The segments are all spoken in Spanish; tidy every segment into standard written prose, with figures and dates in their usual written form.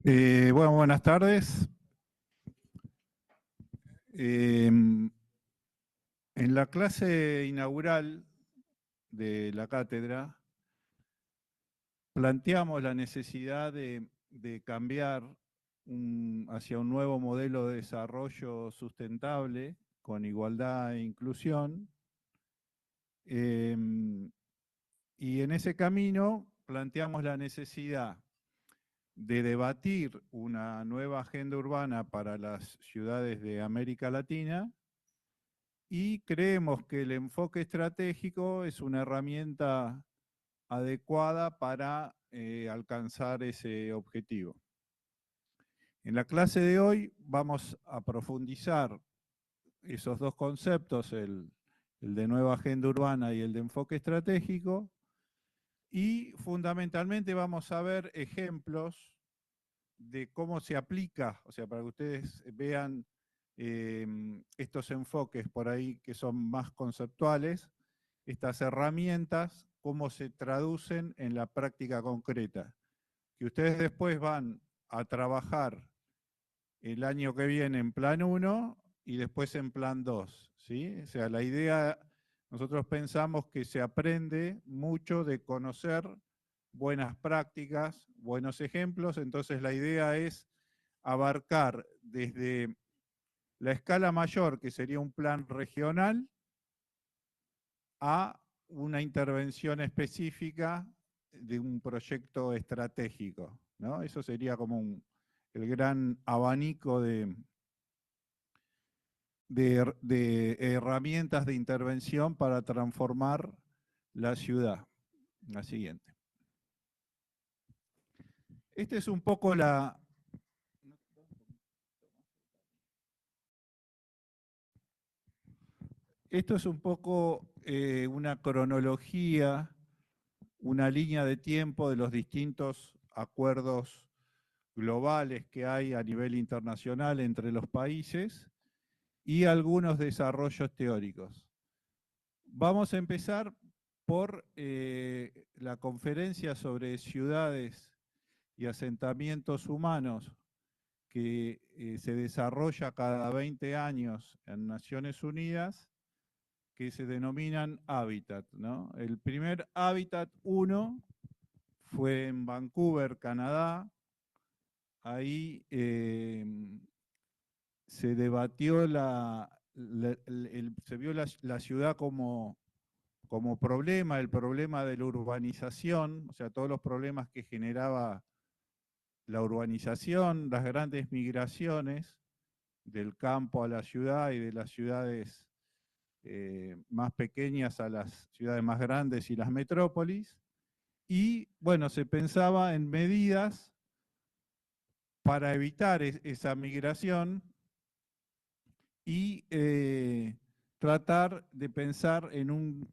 Bueno, buenas tardes. En la clase inaugural de la cátedra planteamos la necesidad de cambiar hacia un nuevo modelo de desarrollo sustentable con igualdad e inclusión. Y en ese camino planteamos la necesidad de debatir una nueva agenda urbana para las ciudades de América Latina. Y creemos que el enfoque estratégico es una herramienta adecuada para alcanzar ese objetivo. En la clase de hoy vamos a profundizar esos dos conceptos, el de nueva agenda urbana y el de enfoque estratégico, y fundamentalmente vamos a ver ejemplos de cómo se aplica, o sea, para que ustedes vean estos enfoques por ahí que son más conceptuales, estas herramientas, cómo se traducen en la práctica concreta, que ustedes después van a trabajar el año que viene en plan 1 y después en plan 2, ¿sí? O sea, la idea, nosotros pensamos que se aprende mucho de conocer buenas prácticas, buenos ejemplos, entonces la idea es abarcar desde la escala mayor, que sería un plan regional, a una intervención específica de un proyecto estratégico, ¿no? Eso sería como el gran abanico de herramientas de intervención para transformar la ciudad. La siguiente. Esta es un poco la... Esto es un poco una cronología, una línea de tiempo de los distintos acuerdos globales que hay a nivel internacional entre los países y algunos desarrollos teóricos. Vamos a empezar por la conferencia sobre ciudades y asentamientos humanos que se desarrolla cada 20 años en Naciones Unidas, que se denominan Hábitat, ¿no? El primer Hábitat 1 fue en Vancouver, Canadá. Ahí se debatió se vio la ciudad como problema, el problema de la urbanización, o sea, todos los problemas que generaba la urbanización, las grandes migraciones del campo a la ciudad y de las ciudades más pequeñas a las ciudades más grandes y las metrópolis. Y bueno, se pensaba en medidas para evitar esa migración y tratar de pensar en un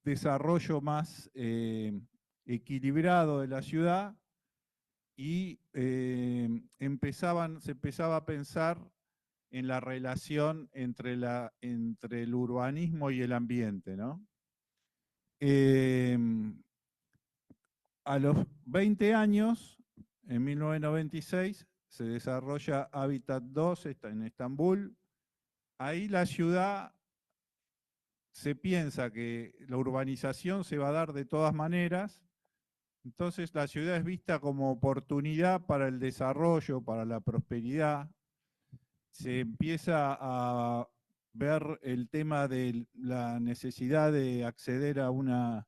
desarrollo más equilibrado de la ciudad y se empezaba a pensar en la relación entre el urbanismo y el ambiente, ¿no? A los 20 años, en 1996, se desarrolla Hábitat 2 en Estambul. Ahí la ciudad se piensa que la urbanización se va a dar de todas maneras, entonces la ciudad es vista como oportunidad para el desarrollo, para la prosperidad. Se empieza a ver el tema de la necesidad de acceder a una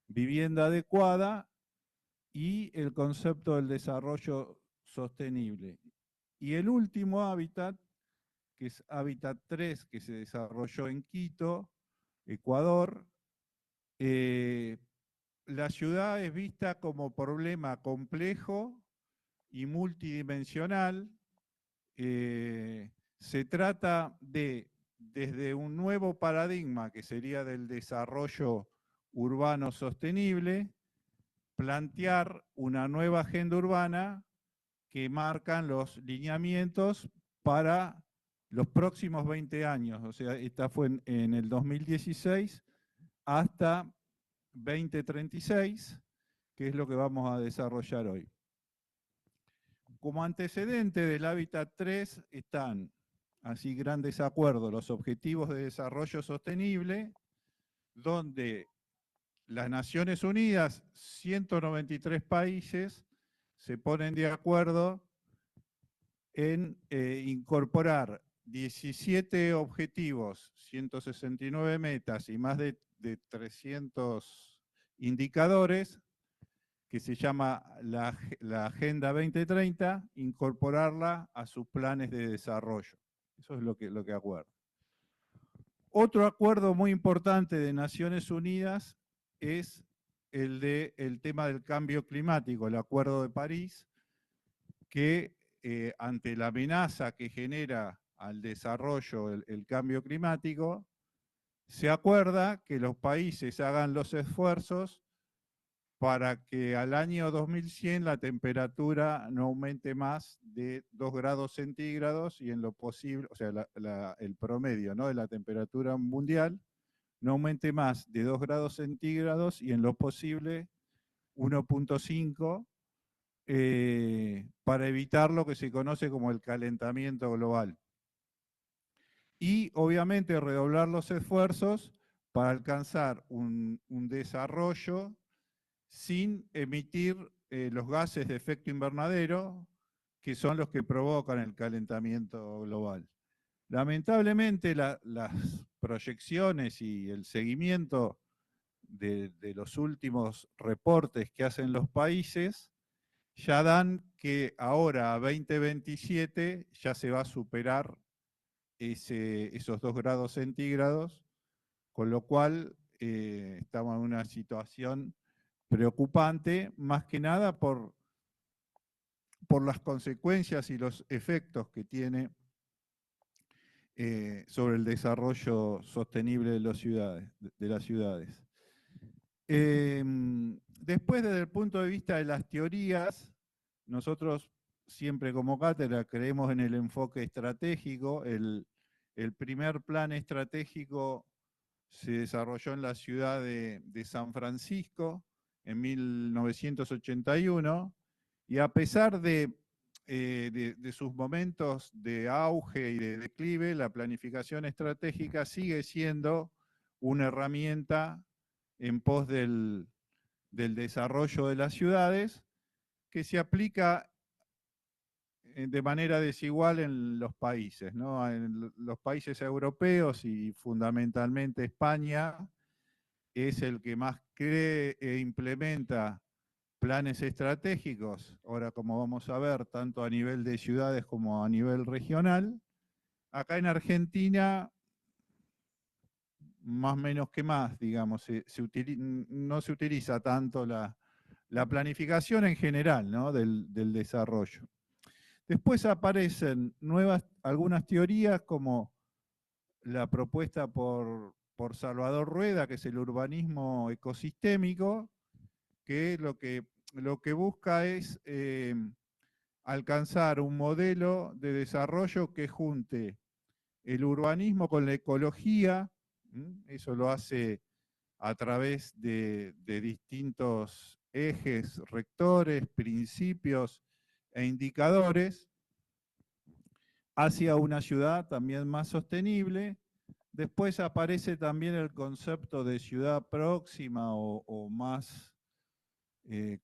vivienda adecuada y el concepto del desarrollo sostenible. Y el último hábitat, que es Hábitat 3, que se desarrolló en Quito, Ecuador, la ciudad es vista como problema complejo y multidimensional. Se trata desde un nuevo paradigma, que sería del desarrollo urbano sostenible, plantear una nueva agenda urbana que marcan los lineamientos para los próximos 20 años. O sea, esta fue en el 2016 hasta 2036, que es lo que vamos a desarrollar hoy. como antecedente del hábitat 3 están, así grandes acuerdos, los objetivos de desarrollo sostenible, donde las Naciones Unidas, 193 países, se ponen de acuerdo en incorporar 17 objetivos, 169 metas y más de 300 indicadores, que se llama la Agenda 2030, incorporarla a sus planes de desarrollo. Eso es lo que acuerda. Otro acuerdo muy importante de Naciones Unidas es el tema del cambio climático, el Acuerdo de París, que ante la amenaza que genera al desarrollo el cambio climático, se acuerda que los países hagan los esfuerzos para que al año 2100 la temperatura no aumente más de 2 grados centígrados y en lo posible, o sea, el promedio, ¿no?, de la temperatura mundial no aumente más de 2 grados centígrados y en lo posible 1,5 para evitar lo que se conoce como el calentamiento global. Y obviamente redoblar los esfuerzos para alcanzar un desarrollo sin emitir los gases de efecto invernadero, que son los que provocan el calentamiento global. Lamentablemente las proyecciones y el seguimiento de los últimos reportes que hacen los países ya dan que ahora a 2027 ya se va a superar esos 2 grados centígrados, con lo cual estamos en una situación preocupante, más que nada por las consecuencias y los efectos que tiene sobre el desarrollo sostenible de las ciudades. Después, desde el punto de vista de las teorías, nosotros siempre como cátedra creemos en el enfoque estratégico. El primer plan estratégico se desarrolló en la ciudad de San Francisco en 1981, y a pesar de sus momentos de auge y de declive, la planificación estratégica sigue siendo una herramienta en pos del desarrollo de las ciudades, que se aplica de manera desigual en los países, ¿no? En los países europeos y fundamentalmente España es el que más cree e implementa planes estratégicos, ahora como vamos a ver, tanto a nivel de ciudades como a nivel regional. Acá en Argentina, más o menos que más, digamos, no se utiliza tanto la planificación en general, ¿no?, del desarrollo. Después aparecen algunas teorías como la propuesta por Salvador Rueda, que es el urbanismo ecosistémico, que lo que busca es alcanzar un modelo de desarrollo que junte el urbanismo con la ecología. Eso lo hace a través de distintos ejes rectores, principios e indicadores, hacia una ciudad también más sostenible. Después aparece también el concepto de ciudad próxima o más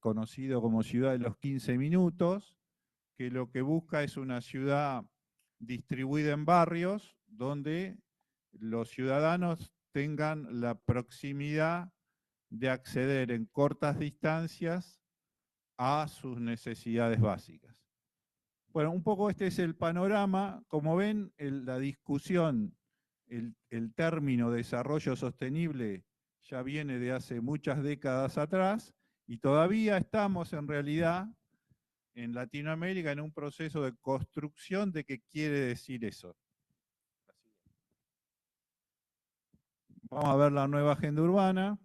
conocido como ciudad de los 15 minutos, que lo que busca es una ciudad distribuida en barrios donde los ciudadanos tengan la proximidad de acceder en cortas distancias a sus necesidades básicas. Bueno, un poco este es el panorama. Como ven, la discusión, el término desarrollo sostenible ya viene de hace muchas décadas atrás y todavía estamos en realidad en Latinoamérica en un proceso de construcción de qué quiere decir eso. Vamos a ver la nueva agenda urbana.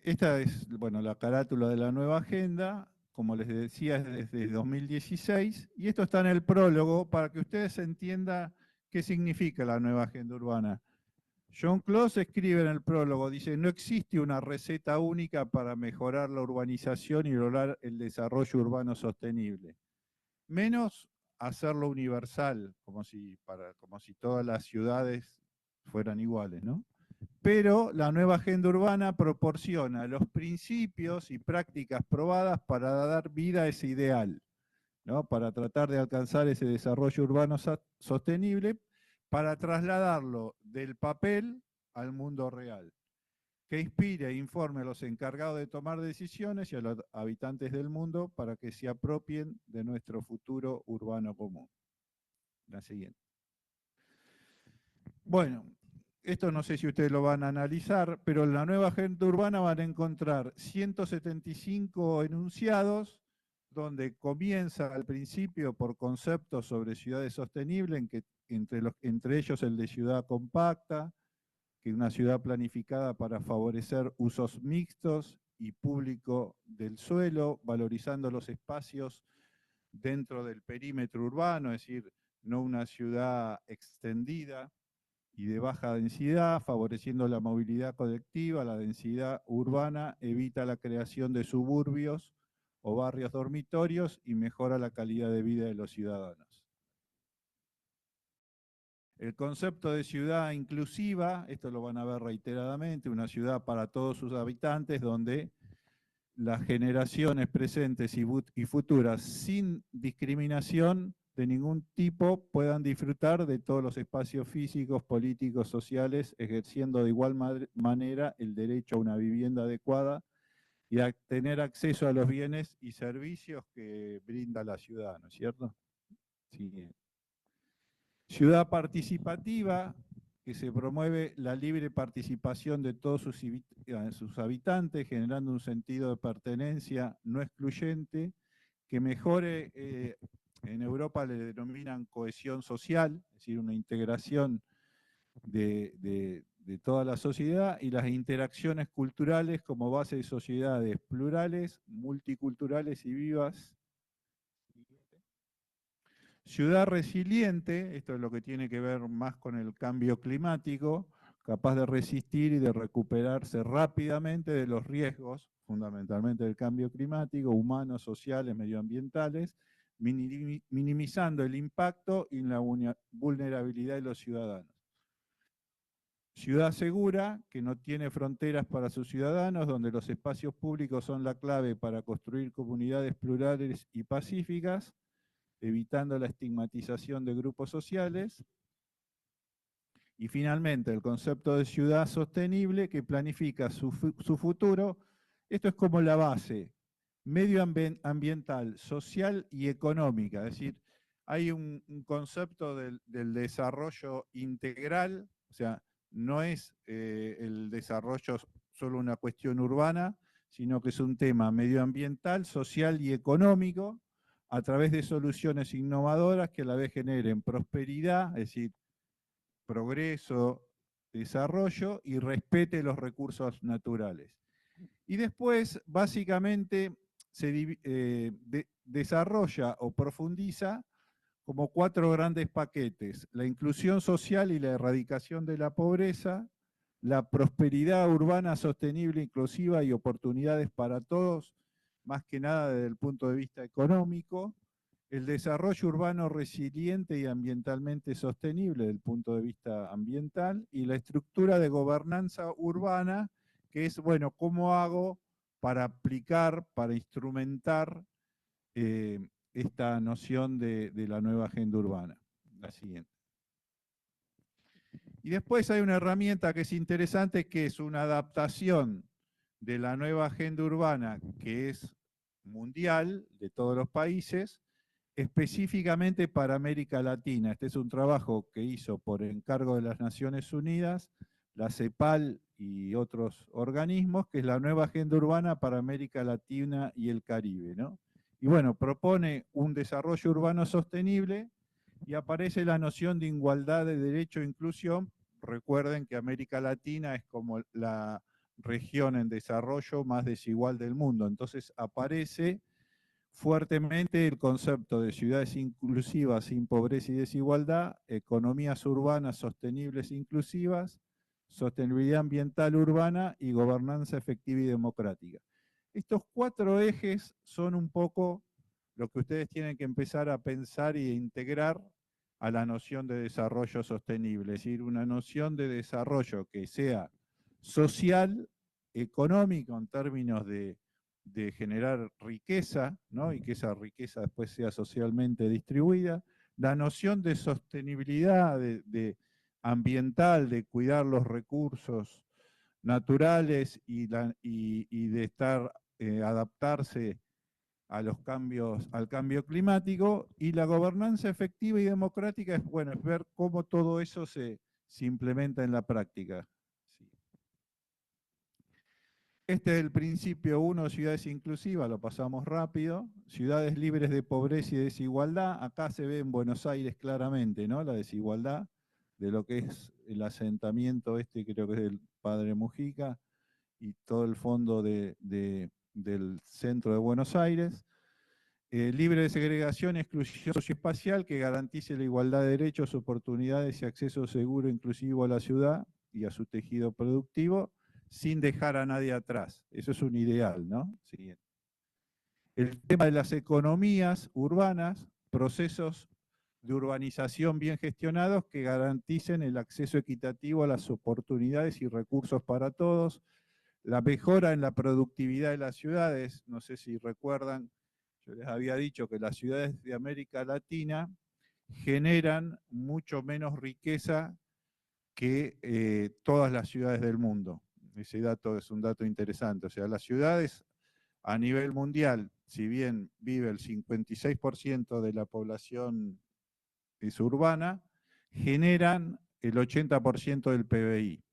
Esta es, bueno, la carátula de la nueva agenda. Como les decía, es desde 2016. Y esto está en el prólogo para que ustedes entiendan qué significa la nueva agenda urbana. John Close escribe en el prólogo, dice, no existe una receta única para mejorar la urbanización y lograr el desarrollo urbano sostenible. Menos hacerlo universal, como si todas las ciudades fueran iguales, ¿no? Pero la nueva agenda urbana proporciona los principios y prácticas probadas para dar vida a ese ideal, ¿no? Para tratar de alcanzar ese desarrollo urbano sostenible, para trasladarlo del papel al mundo real, que inspire e informe a los encargados de tomar decisiones y a los habitantes del mundo para que se apropien de nuestro futuro urbano común. La siguiente. Bueno, esto no sé si ustedes lo van a analizar, pero en la nueva agenda urbana van a encontrar 175 enunciados, donde comienza al principio por conceptos sobre ciudades sostenibles, entre ellos el de ciudad compacta, que es una ciudad planificada para favorecer usos mixtos y público del suelo, valorizando los espacios dentro del perímetro urbano, es decir, no una ciudad extendida y de baja densidad, favoreciendo la movilidad colectiva. La densidad urbana evita la creación de suburbios o barrios dormitorios y mejora la calidad de vida de los ciudadanos. El concepto de ciudad inclusiva, esto lo van a ver reiteradamente, una ciudad para todos sus habitantes, donde las generaciones presentes y futuras, sin discriminación de ningún tipo, puedan disfrutar de todos los espacios físicos, políticos, sociales, ejerciendo de igual manera el derecho a una vivienda adecuada y a tener acceso a los bienes y servicios que brinda la ciudad, ¿no es cierto? Siguiente. Ciudad participativa, que se promueve la libre participación de todos sus habitantes, generando un sentido de pertenencia no excluyente, que mejore, en Europa le denominan cohesión social, es decir, una integración de toda la sociedad y las interacciones culturales como base de sociedades plurales, multiculturales y vivas. Ciudad resiliente, esto es lo que tiene que ver más con el cambio climático, capaz de resistir y de recuperarse rápidamente de los riesgos, fundamentalmente del cambio climático, humanos, sociales, medioambientales, minimizando el impacto y la vulnerabilidad de los ciudadanos. Ciudad segura, que no tiene fronteras para sus ciudadanos, donde los espacios públicos son la clave para construir comunidades plurales y pacíficas, evitando la estigmatización de grupos sociales. Y finalmente, el concepto de ciudad sostenible que planifica su futuro. Esto es como la base medioambiental, social y económica. Es decir, hay un concepto del desarrollo integral, o sea, no es el desarrollo solo una cuestión urbana, sino que es un tema medioambiental, social y económico, a través de soluciones innovadoras que a la vez generen prosperidad, es decir, progreso, desarrollo y respete los recursos naturales. Y después, básicamente, se desarrolla o profundiza como 4 grandes paquetes: la inclusión social y la erradicación de la pobreza, la prosperidad urbana sostenible, inclusiva y oportunidades para todos, más que nada desde el punto de vista económico, el desarrollo urbano resiliente y ambientalmente sostenible desde el punto de vista ambiental, y la estructura de gobernanza urbana, que es, bueno, ¿cómo hago para aplicar, para instrumentar esta noción de la nueva agenda urbana? La siguiente. Y después hay una herramienta que es interesante, que es una adaptación de la nueva agenda urbana, que es mundial, de todos los países, específicamente para América Latina. Este es un trabajo que hizo por encargo de las Naciones Unidas, la CEPAL y otros organismos, que es la nueva agenda urbana para América Latina y el Caribe, ¿no? Y bueno, propone un desarrollo urbano sostenible y aparece la noción de igualdad de derecho e inclusión. Recuerden que América Latina es como la región en desarrollo más desigual del mundo, entonces aparece fuertemente el concepto de ciudades inclusivas sin pobreza y desigualdad, economías urbanas sostenibles e inclusivas, sostenibilidad ambiental urbana y gobernanza efectiva y democrática. Estos 4 ejes son un poco lo que ustedes tienen que empezar a pensar e integrar a la noción de desarrollo sostenible, es decir, una noción de desarrollo que sea social, económico en términos de generar riqueza, ¿no? Y que esa riqueza después sea socialmente distribuida, la noción de sostenibilidad ambiental, de cuidar los recursos naturales y de estar, adaptarse a los cambios, al cambio climático, y la gobernanza efectiva y democrática es, bueno, es ver cómo todo eso se implementa en la práctica. Sí. Este es el principio 1, ciudades inclusivas, lo pasamos rápido. Ciudades libres de pobreza y desigualdad. Acá se ve en Buenos Aires claramente, ¿no? La desigualdad de lo que es el asentamiento creo que es del padre Mujica, y todo el fondo del centro de Buenos Aires. Libre de segregación y exclusión socioespacial, que garantice la igualdad de derechos, oportunidades y acceso seguro e inclusivo a la ciudad y a su tejido productivo, sin dejar a nadie atrás. Eso es un ideal, ¿no? Sí. El tema de las economías urbanas, procesos de urbanización bien gestionados que garanticen el acceso equitativo a las oportunidades y recursos para todos, la mejora en la productividad de las ciudades. No sé si recuerdan, yo les había dicho que las ciudades de América Latina generan mucho menos riqueza que todas las ciudades del mundo. Ese dato es un dato interesante. O sea, las ciudades a nivel mundial, si bien vive el 56% de la población es urbana, generan el 80% del PBI.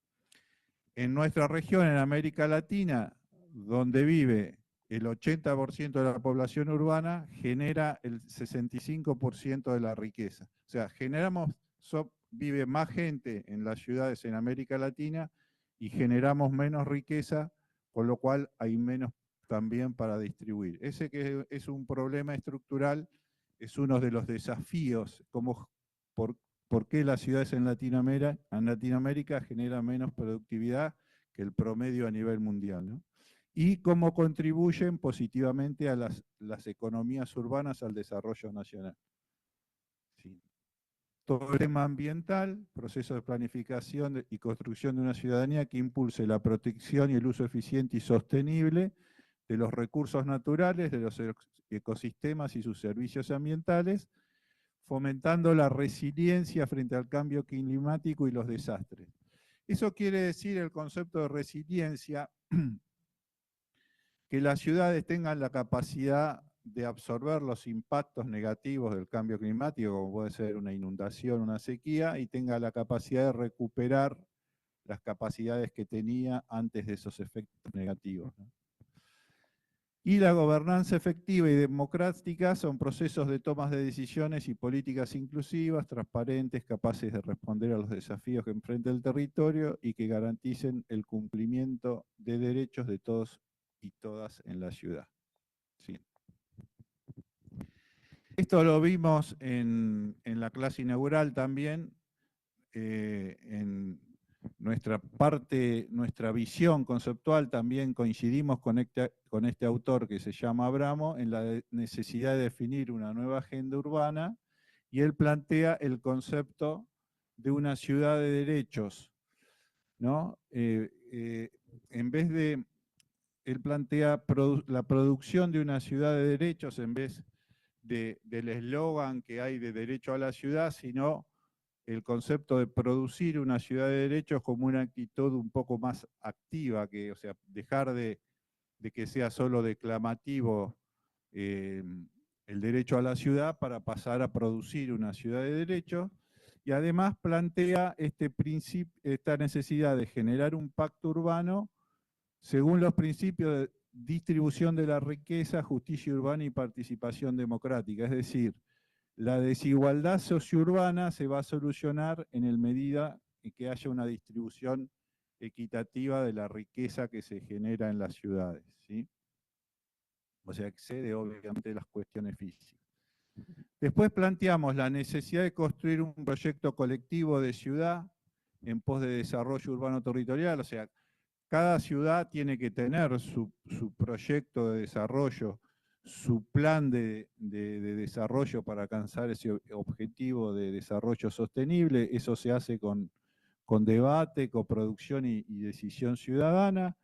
En nuestra región, en América Latina, donde vive el 80% de la población urbana, genera el 65% de la riqueza. O sea, vive más gente en las ciudades en América Latina y generamos menos riqueza, con lo cual hay menos también para distribuir. Ese que es un problema estructural, es uno de los desafíos, por qué las ciudades en Latinoamérica generan menos productividad que el promedio a nivel mundial, ¿no? Y cómo contribuyen positivamente a las economías urbanas al desarrollo nacional. Sí. Todo el tema ambiental, proceso de planificación y construcción de una ciudadanía que impulse la protección y el uso eficiente y sostenible de los recursos naturales, de los ecosistemas y sus servicios ambientales, fomentando la resiliencia frente al cambio climático y los desastres. Eso quiere decir, el concepto de resiliencia, que las ciudades tengan la capacidad de absorber los impactos negativos del cambio climático, como puede ser una inundación, una sequía, y tenga la capacidad de recuperar las capacidades que tenía antes de esos efectos negativos, ¿no? Y la gobernanza efectiva y democrática son procesos de tomas de decisiones y políticas inclusivas, transparentes, capaces de responder a los desafíos que enfrenta el territorio y que garanticen el cumplimiento de derechos de todos y todas en la ciudad. Sí. Esto lo vimos en la clase inaugural también, en nuestra visión conceptual también coincidimos con este autor que se llama Abramo en la necesidad de definir una nueva agenda urbana, y él plantea el concepto de una ciudad de derechos, ¿no? En vez de, él plantea la producción de una ciudad de derechos en vez del eslogan que hay de derecho a la ciudad, sino el concepto de producir una ciudad de derechos como una actitud un poco más activa, o sea, dejar de que sea solo declamativo el derecho a la ciudad para pasar a producir una ciudad de derechos, y además plantea esta necesidad de generar un pacto urbano según los principios de distribución de la riqueza, justicia urbana y participación democrática, es decir, la desigualdad sociourbana se va a solucionar en el medida en que haya una distribución equitativa de la riqueza que se genera en las ciudades, ¿sí? O sea, excede obviamente las cuestiones físicas. Después planteamos la necesidad de construir un proyecto colectivo de ciudad en pos de desarrollo urbano territorial, o sea, cada ciudad tiene que tener su proyecto de desarrollo, su plan de desarrollo para alcanzar ese objetivo de desarrollo sostenible. Eso se hace con debate, coproducción y decisión ciudadana.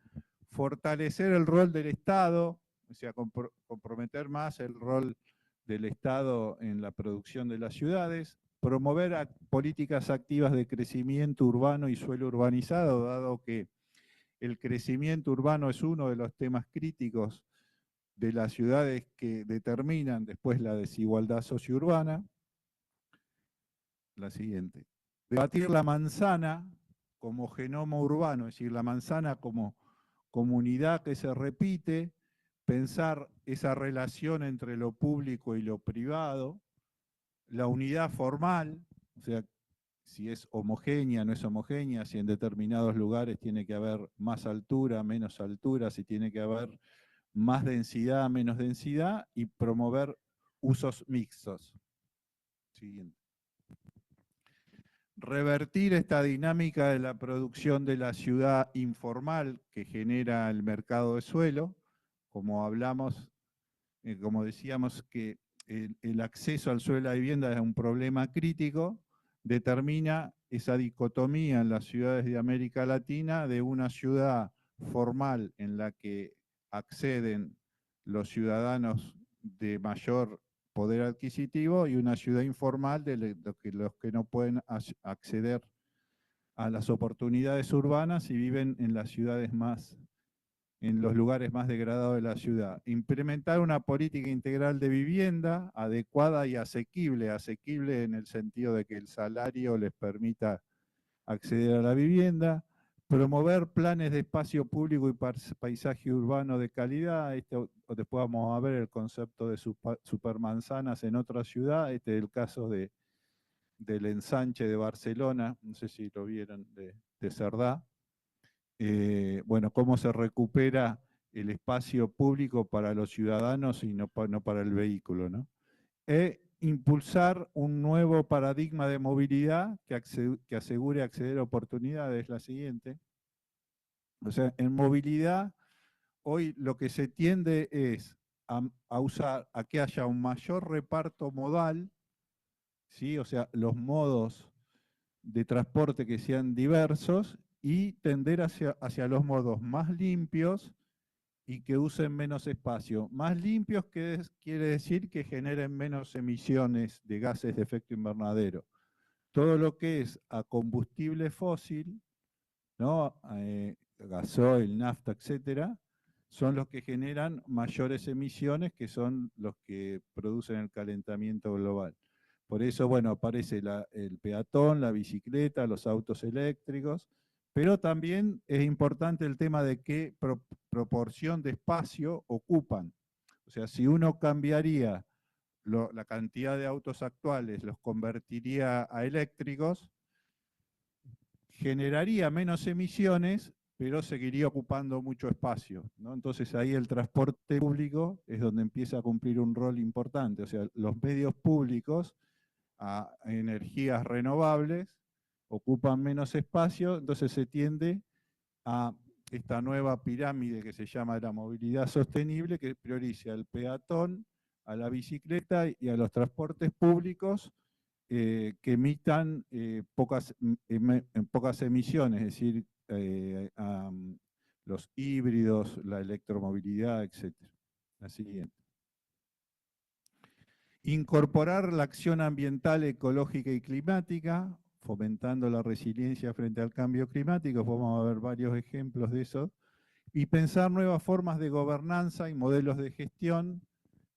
Fortalecer el rol del Estado, o sea, comprometer más el rol del Estado en la producción de las ciudades. Promover políticas activas de crecimiento urbano y suelo urbanizado, dado que el crecimiento urbano es uno de los temas críticos de las ciudades que determinan después la desigualdad sociourbana. La siguiente. Debatir la manzana como genoma urbano, es decir, la manzana como comunidad que se repite, pensar esa relación entre lo público y lo privado, la unidad formal, o sea, si es homogénea, no es homogénea, si en determinados lugares tiene que haber más altura, menos altura, si tiene que haber más densidad, menos densidad, y promover usos mixtos. Siguiente. Revertir esta dinámica de la producción de la ciudad informal que genera el mercado de suelo, como hablamos, como decíamos que el acceso al suelo de la vivienda es un problema crítico, determina esa dicotomía en las ciudades de América Latina de una ciudad formal en la que acceden los ciudadanos de mayor poder adquisitivo y una ciudad informal de los que no pueden acceder a las oportunidades urbanas y viven en las ciudades más, en los lugares más degradados de la ciudad. Implementar una política integral de vivienda adecuada y asequible, asequible en el sentido de que el salario les permita acceder a la vivienda, promover planes de espacio público y paisaje urbano de calidad. Después vamos a ver el concepto de supermanzanas en otra ciudad. Este es el caso del ensanche de Barcelona, no sé si lo vieron, de Cerdá. Bueno, cómo se recupera el espacio público para los ciudadanos y no para el vehículo, ¿no? Impulsar un nuevo paradigma de movilidad que asegure acceder a oportunidades, la siguiente. O sea, en movilidad, hoy lo que se tiende es a que haya un mayor reparto modal, ¿sí? O sea, los modos de transporte que sean diversos y tender hacia los modos más limpios y que usen menos espacio. Más limpios quiere decir que generen menos emisiones de gases de efecto invernadero. Todo lo que es a combustible fósil, ¿no? Gasoil, nafta, etcétera, son los que generan mayores emisiones, que son los que producen el calentamiento global. Por eso, bueno, aparece el peatón, la bicicleta, los autos eléctricos, pero también es importante el tema de qué proporción de espacio ocupan. O sea, si uno cambiaría la cantidad de autos actuales, los convertiría a eléctricos, generaría menos emisiones, pero seguiría ocupando mucho espacio, ¿no? Entonces ahí el transporte público es donde empieza a cumplir un rol importante. O sea, los medios públicos a energías renovables ocupan menos espacio, entonces se tiende a esta nueva pirámide que se llama la movilidad sostenible, que prioriza al peatón, a la bicicleta y a los transportes públicos que emitan pocas emisiones, es decir, los híbridos, la electromovilidad, etc. La siguiente. Incorporar la acción ambiental, ecológica y climática, fomentando la resiliencia frente al cambio climático. Vamos a ver varios ejemplos de eso. Y pensar nuevas formas de gobernanza y modelos de gestión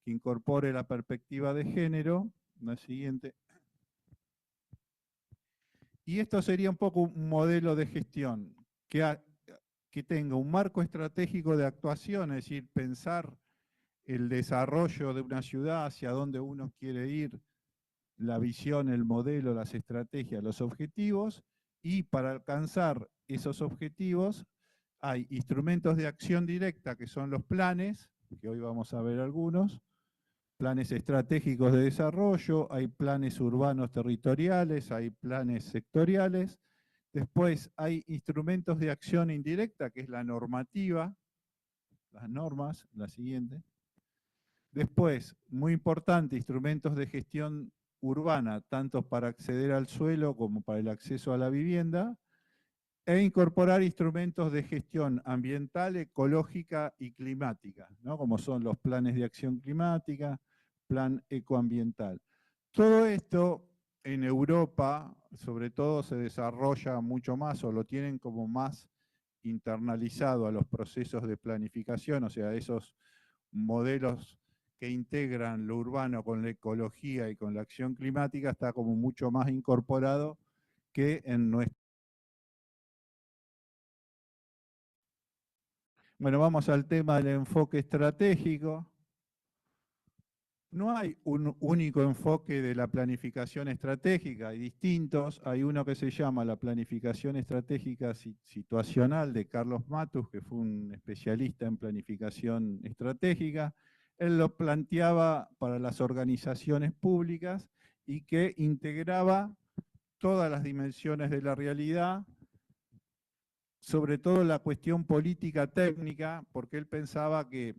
que incorpore la perspectiva de género. La siguiente. Y esto sería un poco un modelo de gestión que tenga un marco estratégico de actuación, es decir, pensar el desarrollo de una ciudad, hacia dónde uno quiere ir, la visión, el modelo, las estrategias, los objetivos, y para alcanzar esos objetivos hay instrumentos de acción directa que son los planes, que hoy vamos a ver algunos, planes estratégicos de desarrollo, hay planes urbanos territoriales, hay planes sectoriales, Después hay instrumentos de acción indirecta, que es la normativa, las normas, la siguiente. Después, muy importante, instrumentos de gestión urbana, tanto para acceder al suelo como para el acceso a la vivienda, e incorporar instrumentos de gestión ambiental, ecológica y climática, ¿no? Como son los planes de acción climática, plan ecoambiental. Todo esto en Europa, sobre todo, se desarrolla mucho más o lo tienen como más internalizado a los procesos de planificación, o sea, esos modelos que integran lo urbano con la ecología y con la acción climática está como mucho más incorporado que en nuestro. Bueno, vamos al tema del enfoque estratégico. No hay un único enfoque de la planificación estratégica, hay distintos. Hay uno que se llama la planificación estratégica situacional de Carlos Matus, que fue un especialista en planificación estratégica. Él lo planteaba para las organizaciones públicas y que integraba todas las dimensiones de la realidad, sobre todo la cuestión política técnica, porque él pensaba que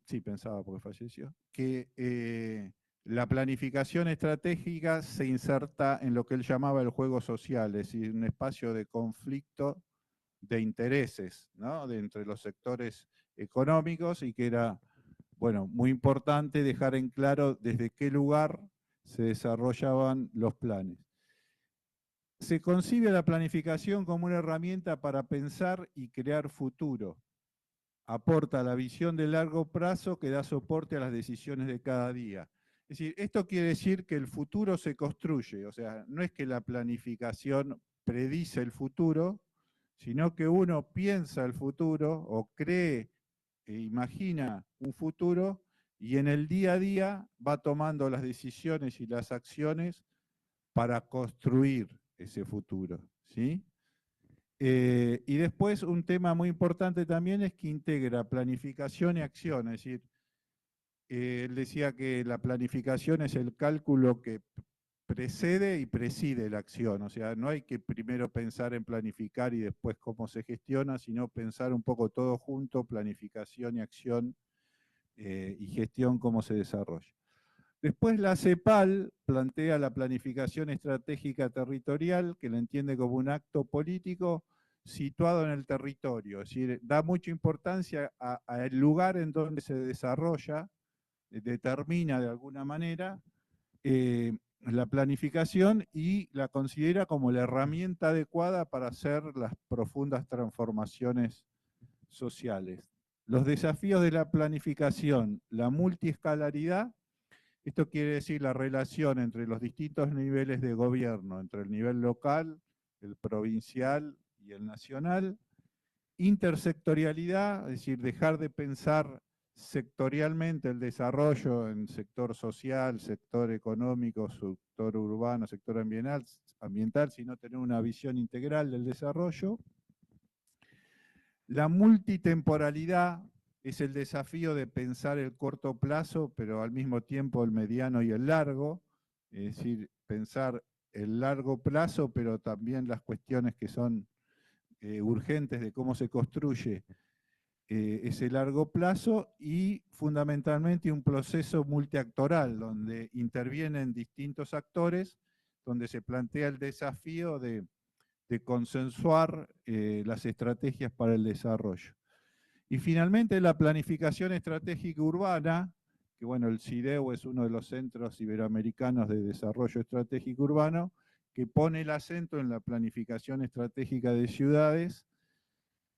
sí pensaba porque falleció, que la planificación estratégica se inserta en lo que él llamaba el juego social, es decir, un espacio de conflicto de intereses, ¿no? De entre los sectores económicos, y que era, bueno, muy importante dejar en claro desde qué lugar se desarrollaban los planes. Se concibe la planificación como una herramienta para pensar y crear futuro. Aporta la visión de largo plazo que da soporte a las decisiones de cada día. Es decir, esto quiere decir que el futuro se construye, o sea, no es que la planificación predice el futuro, sino que uno piensa el futuro o cree e imagina un futuro y en el día a día va tomando las decisiones y las acciones para construir ese futuro, ¿sí? Y después un tema muy importante también es que integra planificación y acción, es decir, él decía que la planificación es el cálculo que precede y preside la acción, o sea, no hay que primero pensar en planificar y después cómo se gestiona, sino pensar un poco todo junto, planificación y acción y gestión, cómo se desarrolla. Después la CEPAL plantea la planificación estratégica territorial, que la entiende como un acto político situado en el territorio, es decir, da mucha importancia al lugar en donde se desarrolla, determina de alguna manera la planificación y la considera como la herramienta adecuada para hacer las profundas transformaciones sociales. Los desafíos de la planificación, la multiescalaridad. Esto quiere decir la relación entre los distintos niveles de gobierno, entre el nivel local, el provincial y el nacional. Intersectorialidad, es decir, dejar de pensar sectorialmente el desarrollo en sector social, sector económico, sector urbano, sector ambiental, sino tener una visión integral del desarrollo. La multitemporalidad es el desafío de pensar el corto plazo, pero al mismo tiempo el mediano y el largo, es decir, pensar el largo plazo, pero también las cuestiones que son urgentes de cómo se construye ese largo plazo, y fundamentalmente un proceso multiactoral, donde intervienen distintos actores, donde se plantea el desafío de consensuar las estrategias para el desarrollo. Y finalmente la planificación estratégica urbana, que bueno, el CIDEU es uno de los centros iberoamericanos de desarrollo estratégico urbano, que pone el acento en la planificación estratégica de ciudades,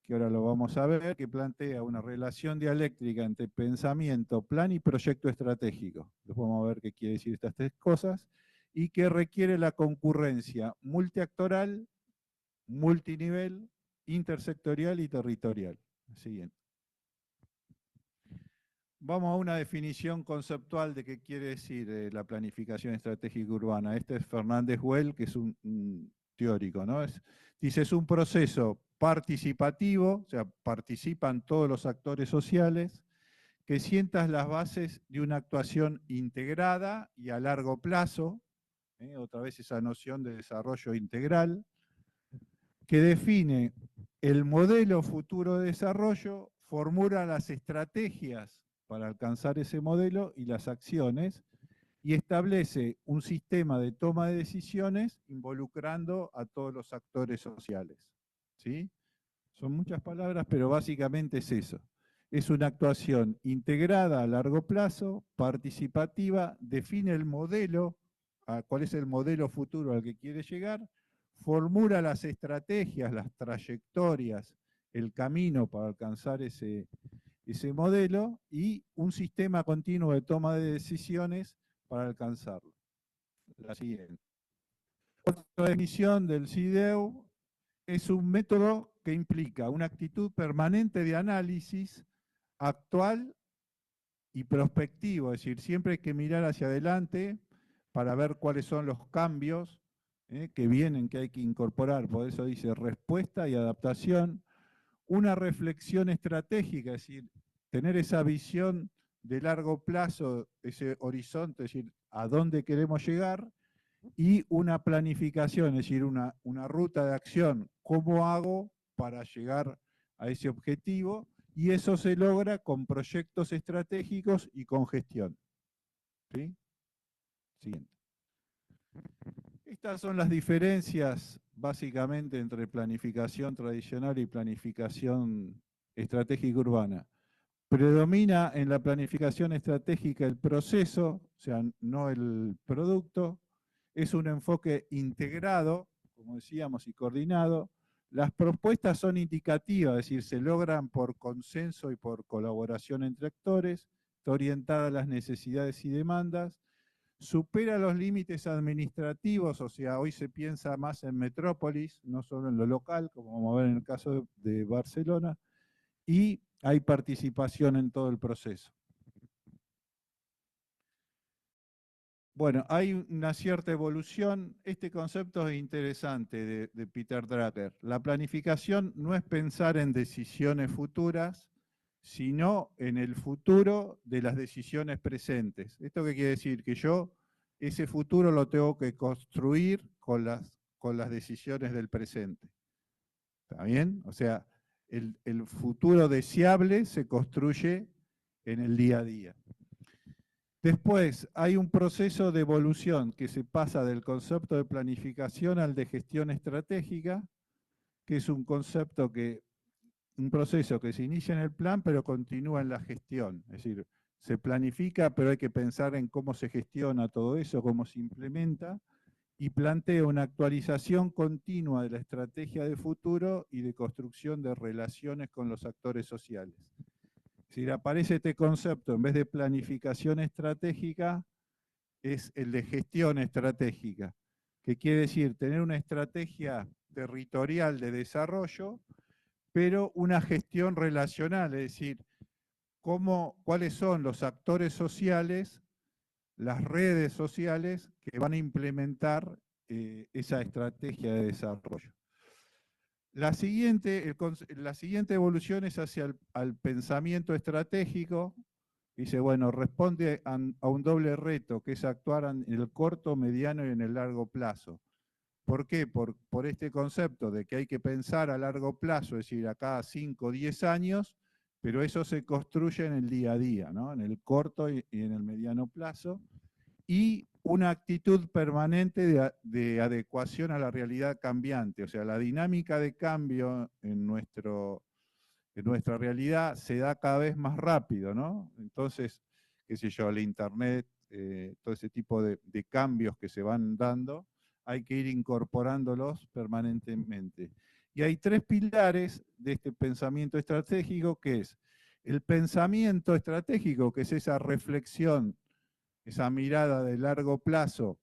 que ahora lo vamos a ver, que plantea una relación dialéctrica entre pensamiento, plan y proyecto estratégico. Después vamos a ver qué quiere decir estas tres cosas, y que requiere la concurrencia multiactoral, multinivel, intersectorial y territorial. Siguiente. Vamos a una definición conceptual de qué quiere decir la planificación estratégica urbana. Este es Fernández Güell, que es un teórico, ¿no? Dice, es un proceso participativo, o sea, participan todos los actores sociales, que sientan las bases de una actuación integrada y a largo plazo, otra vez esa noción de desarrollo integral, que define el modelo futuro de desarrollo, formula las estrategias para alcanzar ese modelo y las acciones, y establece un sistema de toma de decisiones involucrando a todos los actores sociales. ¿Sí? Son muchas palabras, pero básicamente es eso. Es una actuación integrada a largo plazo, participativa, define el modelo, cuál es el modelo futuro al que quiere llegar, formula las estrategias, las trayectorias, el camino para alcanzar ese modelo y un sistema continuo de toma de decisiones para alcanzarlo. La siguiente. Otra definición del CIDEU es un método que implica una actitud permanente de análisis actual y prospectivo, es decir, siempre hay que mirar hacia adelante para ver cuáles son los cambios que vienen, que hay que incorporar. Por eso dice respuesta y adaptación, una reflexión estratégica, es decir, tener esa visión de largo plazo, ese horizonte, es decir, a dónde queremos llegar, y una planificación, es decir, una ruta de acción, cómo hago para llegar a ese objetivo, y eso se logra con proyectos estratégicos y con gestión. ¿Sí? Siguiente. Estas son las diferencias básicamente entre planificación tradicional y planificación estratégica urbana. Predomina en la planificación estratégica el proceso, o sea, no el producto. Es un enfoque integrado, como decíamos, y coordinado. Las propuestas son indicativas, es decir, se logran por consenso y por colaboración entre actores, está orientada a las necesidades y demandas, supera los límites administrativos, o sea, hoy se piensa más en metrópolis, no solo en lo local, como vamos a ver en el caso de Barcelona, y hay participación en todo el proceso. Bueno, hay una cierta evolución. Este concepto es interesante de Peter Drucker. La planificación no es pensar en decisiones futuras, sino en el futuro de las decisiones presentes. ¿Esto qué quiere decir? Que yo ese futuro lo tengo que construir con las decisiones del presente. ¿Está bien? O sea, el futuro deseable se construye en el día a día. Después hay un proceso de evolución que se pasa del concepto de planificación al de gestión estratégica, que es un proceso que se inicia en el plan pero continúa en la gestión. Es decir, se planifica pero hay que pensar en cómo se gestiona todo eso, cómo se implementa, y plantea una actualización continua de la estrategia de futuro y de construcción de relaciones con los actores sociales. Si aparece este concepto en vez de planificación estratégica, es el de gestión estratégica, que quiere decir tener una estrategia territorial de desarrollo, pero una gestión relacional, es decir, cuáles son los actores sociales, las redes sociales que van a implementar esa estrategia de desarrollo. La siguiente evolución es hacia al pensamiento estratégico. Dice, bueno, responde a un doble reto, que es actuar en el corto, mediano y en el largo plazo. ¿Por qué? Por este concepto de que hay que pensar a largo plazo, es decir, a cada 5 o 10 años, pero eso se construye en el día a día, ¿no? En el corto y en el mediano plazo, y una actitud permanente de adecuación a la realidad cambiante, o sea, la dinámica de cambio en nuestra realidad se da cada vez más rápido, ¿no? Entonces, qué sé yo, el internet, todo ese tipo de cambios que se van dando, hay que ir incorporándolos permanentemente. Y hay tres pilares de este pensamiento estratégico, que es el pensamiento estratégico, que es esa reflexión, esa mirada de largo plazo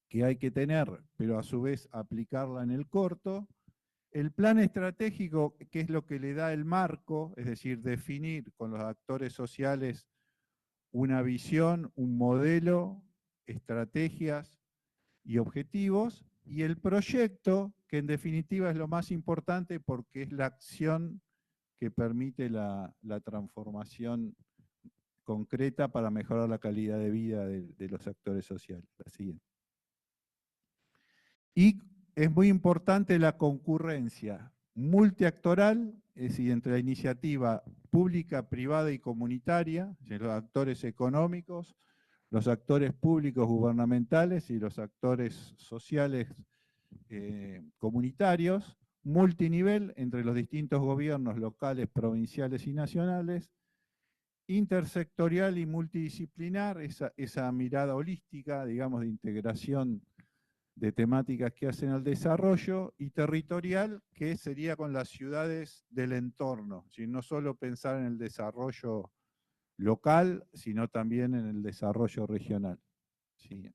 que hay que tener, pero a su vez aplicarla en el corto. El plan estratégico, que es lo que le da el marco, es decir, definir con los actores sociales una visión, un modelo, estrategias y objetivos. Y el proyecto, que en definitiva es lo más importante porque es la acción que permite la transformación concreta para mejorar la calidad de vida de los actores sociales. La siguiente. Y es muy importante la concurrencia multiactoral, es decir, entre la iniciativa pública, privada y comunitaria, los actores económicos, los actores públicos gubernamentales y los actores sociales comunitarios, multinivel entre los distintos gobiernos locales, provinciales y nacionales, intersectorial y multidisciplinar, esa mirada holística, digamos, de integración de temáticas que hacen al desarrollo, y territorial, que sería con las ciudades del entorno, no solo pensar en el desarrollo local, sino también en el desarrollo regional. Sí.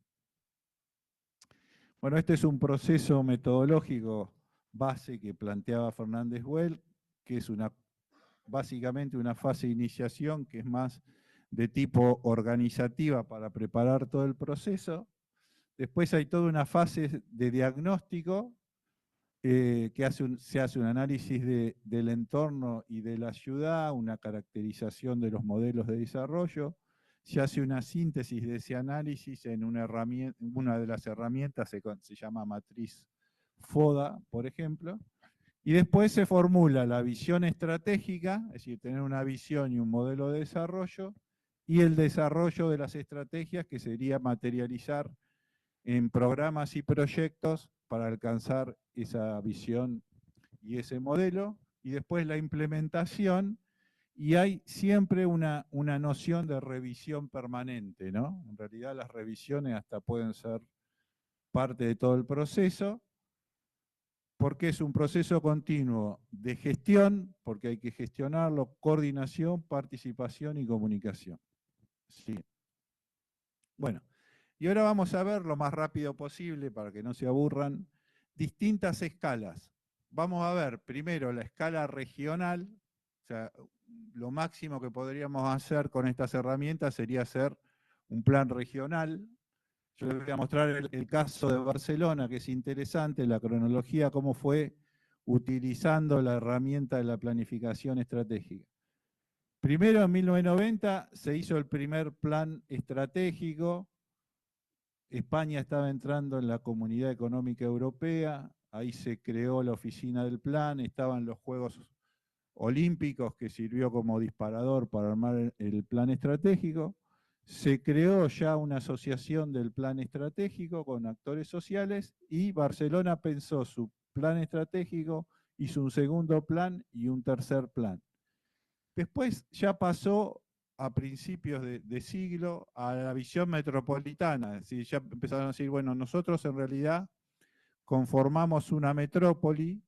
Bueno, este es un proceso metodológico base que planteaba Fernández Well, que es básicamente una fase de iniciación que es más de tipo organizativa para preparar todo el proceso. Después hay toda una fase de diagnóstico se hace un análisis del entorno y de la ciudad, una caracterización de los modelos de desarrollo, se hace una síntesis de ese análisis en una de las herramientas, se llama matriz FODA, por ejemplo, y después se formula la visión estratégica, es decir, tener una visión y un modelo de desarrollo, y el desarrollo de las estrategias, que sería materializar en programas y proyectos para alcanzar esa visión y ese modelo, y después la implementación, y hay siempre una noción de revisión permanente, ¿no? En realidad las revisiones hasta pueden ser parte de todo el proceso, porque es un proceso continuo de gestión, porque hay que gestionarlo, coordinación, participación y comunicación. Sí. Bueno, y ahora vamos a ver lo más rápido posible, para que no se aburran, distintas escalas. Vamos a ver primero la escala regional, o sea, lo máximo que podríamos hacer con estas herramientas sería hacer un plan regional. Yo les voy a mostrar el caso de Barcelona, que es interesante, la cronología, cómo fue utilizando la herramienta de la planificación estratégica. Primero, en 1990, se hizo el primer plan estratégico. España estaba entrando en la Comunidad Económica Europea, ahí se creó la oficina del plan, estaban los Juegos Olímpicos, que sirvió como disparador para armar el plan estratégico. Se creó ya una asociación del plan estratégico con actores sociales, y Barcelona pensó su plan estratégico, hizo un segundo plan y un tercer plan. Después ya pasó a principios de siglo a la visión metropolitana, es decir, ya empezaron a decir, bueno, nosotros en realidad conformamos una metrópoli,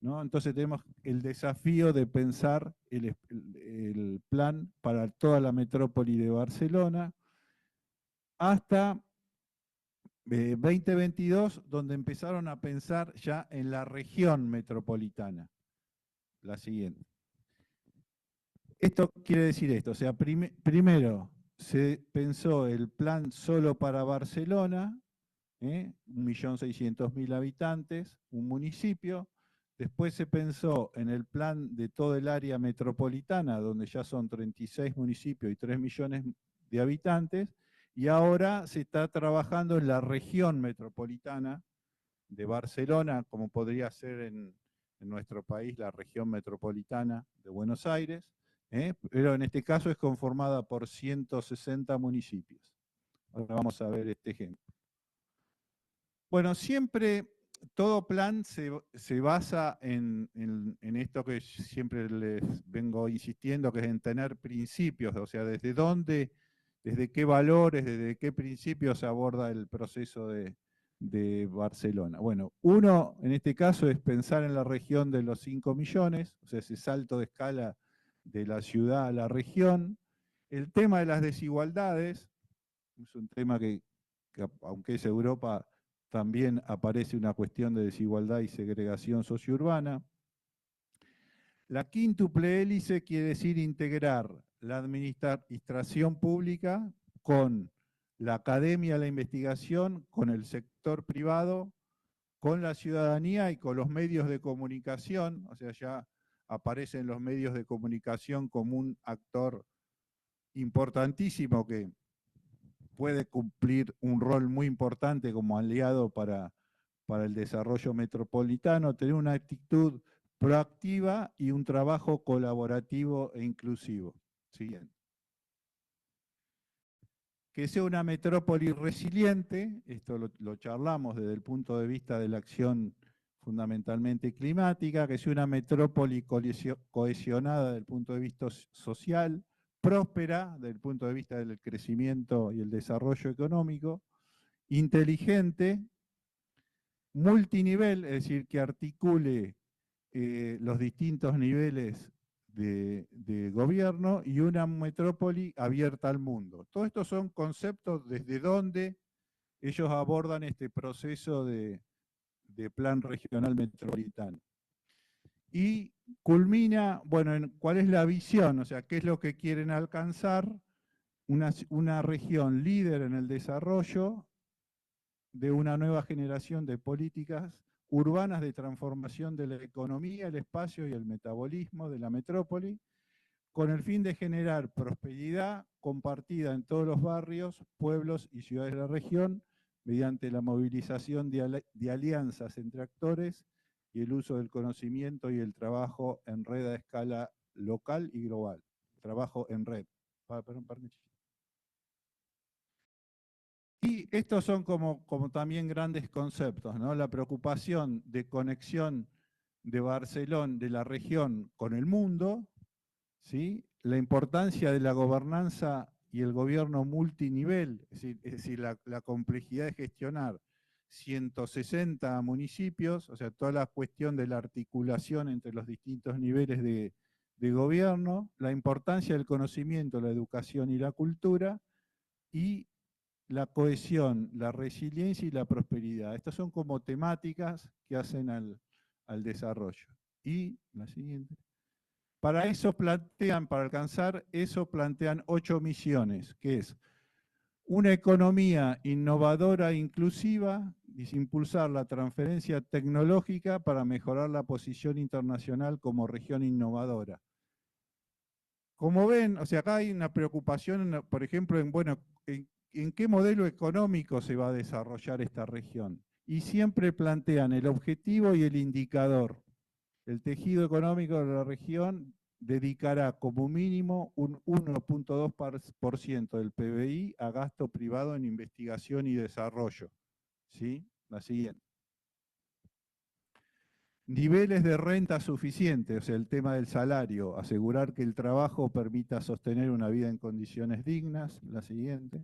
¿no? Entonces tenemos el desafío de pensar el plan para toda la metrópoli de Barcelona, hasta 2022, donde empezaron a pensar ya en la región metropolitana, la siguiente. Esto quiere decir esto, o sea, primero se pensó el plan solo para Barcelona, 1.600.000 habitantes, un municipio. Después se pensó en el plan de todo el área metropolitana, donde ya son 36 municipios y 3 millones de habitantes, y ahora se está trabajando en la región metropolitana de Barcelona, como podría ser en nuestro país la región metropolitana de Buenos Aires, pero en este caso es conformada por 160 municipios. Ahora vamos a ver este ejemplo. Bueno, siempre todo plan se basa en esto que siempre les vengo insistiendo, que es en tener principios, o sea, desde dónde, desde qué valores, desde qué principios se aborda el proceso de Barcelona. Bueno, uno en este caso es pensar en la región de los 5 millones, o sea, ese salto de escala de la ciudad a la región. El tema de las desigualdades es un tema que aunque es Europa, también aparece una cuestión de desigualdad y segregación sociourbana. La quíntuple hélice quiere decir integrar la administración pública con la academia, la investigación, con el sector privado, con la ciudadanía y con los medios de comunicación. O sea, ya aparecen los medios de comunicación como un actor importantísimo que puede cumplir un rol muy importante como aliado para para el desarrollo metropolitano, tener una actitud proactiva y un trabajo colaborativo e inclusivo. Siguiente. Que sea una metrópoli resiliente, esto lo charlamos desde el punto de vista de la acción fundamentalmente climática, que sea una metrópoli cohesionada desde el punto de vista social, próspera desde el punto de vista del crecimiento y el desarrollo económico, inteligente, multinivel, es decir, que articule los distintos niveles de gobierno y una metrópoli abierta al mundo. Todos estos son conceptos desde donde ellos abordan este proceso de plan regional metropolitano. Y culmina, bueno, en cuál es la visión, o sea, qué es lo que quieren alcanzar, una región líder en el desarrollo de una nueva generación de políticas urbanas de transformación de la economía, el espacio y el metabolismo de la metrópoli, con el fin de generar prosperidad compartida en todos los barrios, pueblos y ciudades de la región, mediante la movilización de alianzas entre actores y el uso del conocimiento y el trabajo en red a escala local y global. Trabajo en red. Perdón. Y estos son como también grandes conceptos, ¿no? La preocupación de conexión de Barcelona, de la región con el mundo, ¿sí? La importancia de la gobernanza y el gobierno multinivel, es decir la complejidad de gestionar 160 municipios, o sea, toda la cuestión de la articulación entre los distintos niveles de gobierno, la importancia del conocimiento, la educación y la cultura, y la cohesión, la resiliencia y la prosperidad. Estas son como temáticas que hacen al desarrollo. Y la siguiente. Para alcanzar eso plantean 8 misiones, que es una economía innovadora e inclusiva, impulsar la transferencia tecnológica para mejorar la posición internacional como región innovadora. Como ven, o sea, acá hay una preocupación, por ejemplo, en qué modelo económico se va a desarrollar esta región. Y siempre plantean el objetivo y el indicador. El tejido económico de la región dedicará como mínimo un 1,2% del PBI a gasto privado en investigación y desarrollo. ¿Sí? La siguiente. Niveles de renta suficientes, o sea, el tema del salario, asegurar que el trabajo permita sostener una vida en condiciones dignas. La siguiente.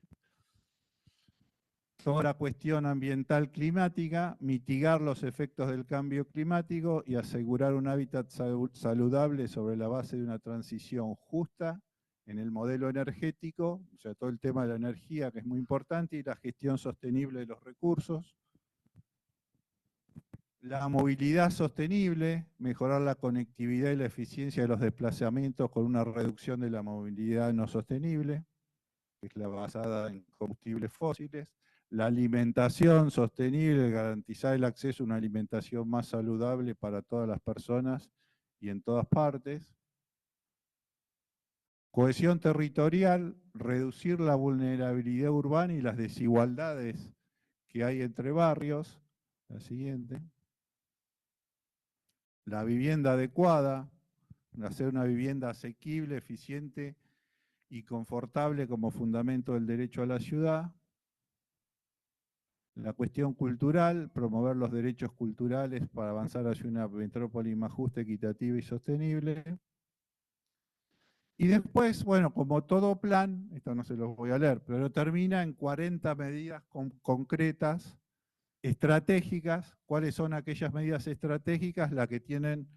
Toda la cuestión ambiental climática, mitigar los efectos del cambio climático y asegurar un hábitat saludable sobre la base de una transición justa en el modelo energético, o sea, todo el tema de la energía que es muy importante, y la gestión sostenible de los recursos. La movilidad sostenible, mejorar la conectividad y la eficiencia de los desplazamientos con una reducción de la movilidad no sostenible, que es la basada en combustibles fósiles. La alimentación sostenible, garantizar el acceso a una alimentación más saludable para todas las personas y en todas partes. Cohesión territorial, reducir la vulnerabilidad urbana y las desigualdades que hay entre barrios. La siguiente. La vivienda adecuada, hacer una vivienda asequible, eficiente y confortable como fundamento del derecho a la ciudad. La cuestión cultural, promover los derechos culturales para avanzar hacia una metrópoli más justa, equitativa y sostenible. Y después, bueno, como todo plan, esto no se los voy a leer, pero termina en 40 medidas concretas, estratégicas. ¿Cuáles son aquellas medidas estratégicas? Las que tienen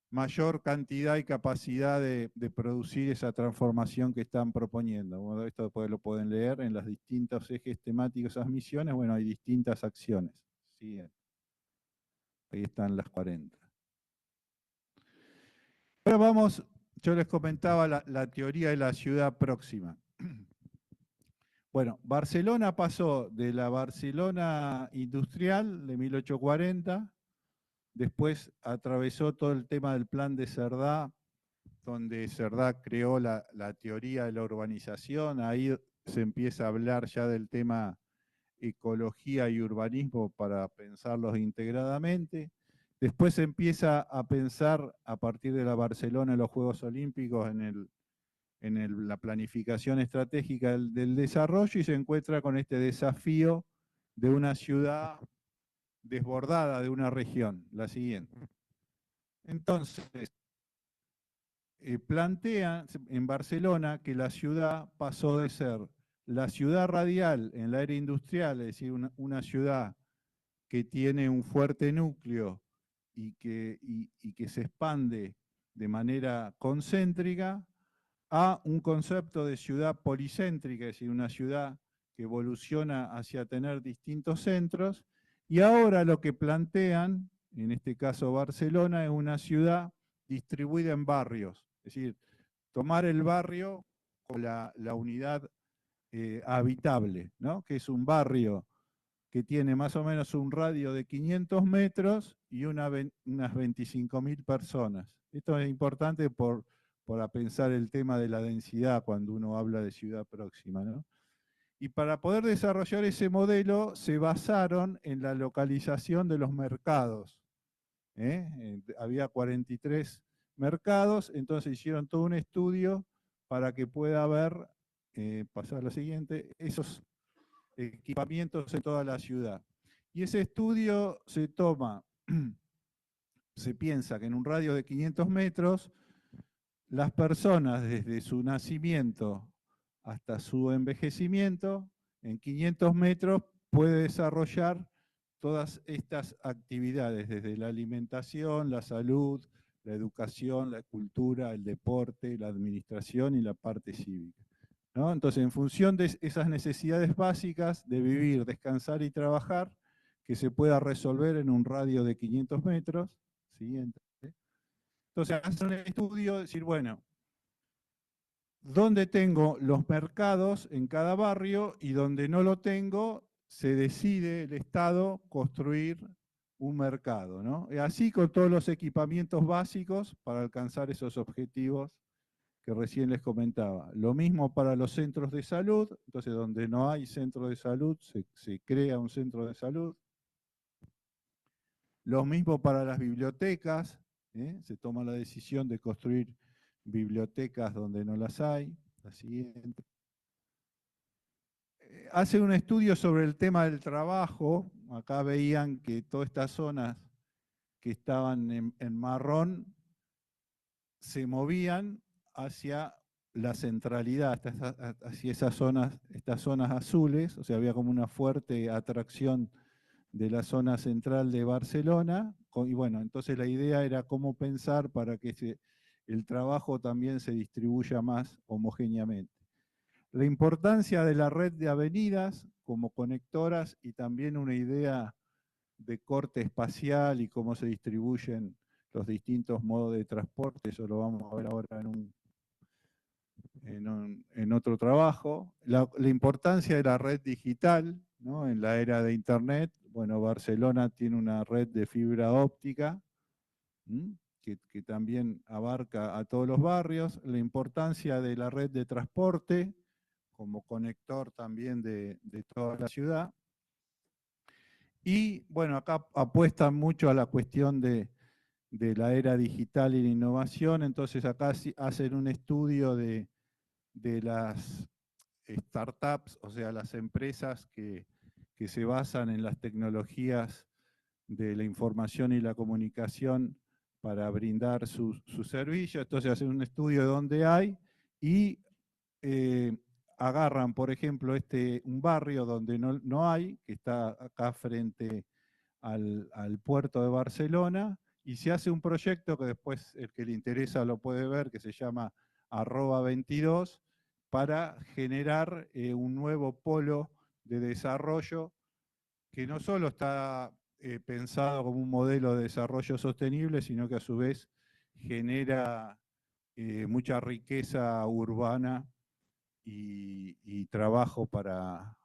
mayor cantidad y capacidad de producir esa transformación que están proponiendo. Bueno, esto después lo pueden leer en los distintos ejes temáticos, esas misiones. Bueno, hay distintas acciones. ¿Sí? Ahí están las 40. Ahora vamos, yo les comentaba la teoría de la ciudad próxima. Bueno, Barcelona pasó de la Barcelona industrial de 1840, después atravesó todo el tema del plan de Cerdá, donde Cerdá creó la teoría de la urbanización. Ahí se empieza a hablar ya del tema ecología y urbanismo para pensarlos integradamente. Después se empieza a pensar a partir de la Barcelona en los Juegos Olímpicos la planificación estratégica del desarrollo y se encuentra con este desafío de una ciudad desbordada de una región, la siguiente. Entonces, plantea en Barcelona que la ciudad pasó de ser la ciudad radial en la era industrial, es decir, una ciudad que tiene un fuerte núcleo y que se expande de manera concéntrica, a un concepto de ciudad policéntrica, es decir, una ciudad que evoluciona hacia tener distintos centros, y ahora lo que plantean, en este caso Barcelona, es una ciudad distribuida en barrios, es decir, tomar el barrio como la unidad habitable, ¿no? Que es un barrio que tiene más o menos un radio de 500 metros y unas 25.000 personas. Esto es importante para pensar el tema de la densidad cuando uno habla de ciudad próxima, ¿no? Y para poder desarrollar ese modelo se basaron en la localización de los mercados. Había 43 mercados, entonces hicieron todo un estudio para que pueda haber, pasar a la siguiente, esos equipamientos en toda la ciudad. Y ese estudio se toma, se piensa que en un radio de 500 metros, las personas desde su nacimiento hasta su envejecimiento, en 500 metros puede desarrollar todas estas actividades, desde la alimentación, la salud, la educación, la cultura, el deporte, la administración y la parte cívica, ¿no? Entonces, en función de esas necesidades básicas de vivir, descansar y trabajar, que se pueda resolver en un radio de 500 metros, siguiente. Entonces, hacen un estudio, decir, bueno, ¿dónde tengo los mercados en cada barrio? Y donde no lo tengo, se decide el Estado construir un mercado, ¿no? Y así con todos los equipamientos básicos para alcanzar esos objetivos que recién les comentaba. Lo mismo para los centros de salud, entonces donde no hay centro de salud, se crea un centro de salud. Lo mismo para las bibliotecas, se toma la decisión de construir bibliotecas donde no las hay. La siguiente. Hace un estudio sobre el tema del trabajo, acá veían que todas estas zonas que estaban en marrón se movían hacia la centralidad, hacia estas zonas azules, o sea, había como una fuerte atracción de la zona central de Barcelona, y bueno, entonces la idea era cómo pensar para que el trabajo también se distribuya más homogéneamente. La importancia de la red de avenidas como conectoras y también una idea de corte espacial y cómo se distribuyen los distintos modos de transporte, eso lo vamos a ver ahora en otro trabajo. La importancia de la red digital, ¿no? En la era de Internet, bueno, Barcelona tiene una red de fibra óptica, que también abarca a todos los barrios. La importancia de la red de transporte como conector también de toda la ciudad. Y bueno, acá apuestan mucho a la cuestión de la era digital y la innovación, entonces acá hacen un estudio de las startups, o sea, las empresas que se basan en las tecnologías de la información y la comunicación para brindar sus servicios. Entonces hacen un estudio de dónde hay y agarran, por ejemplo, un barrio donde no hay, que está acá frente al puerto de Barcelona, y se hace un proyecto que después el que le interesa lo puede ver, que se llama @22, para generar un nuevo polo de desarrollo que no solo está pensado como un modelo de desarrollo sostenible, sino que a su vez genera mucha riqueza urbana y trabajo para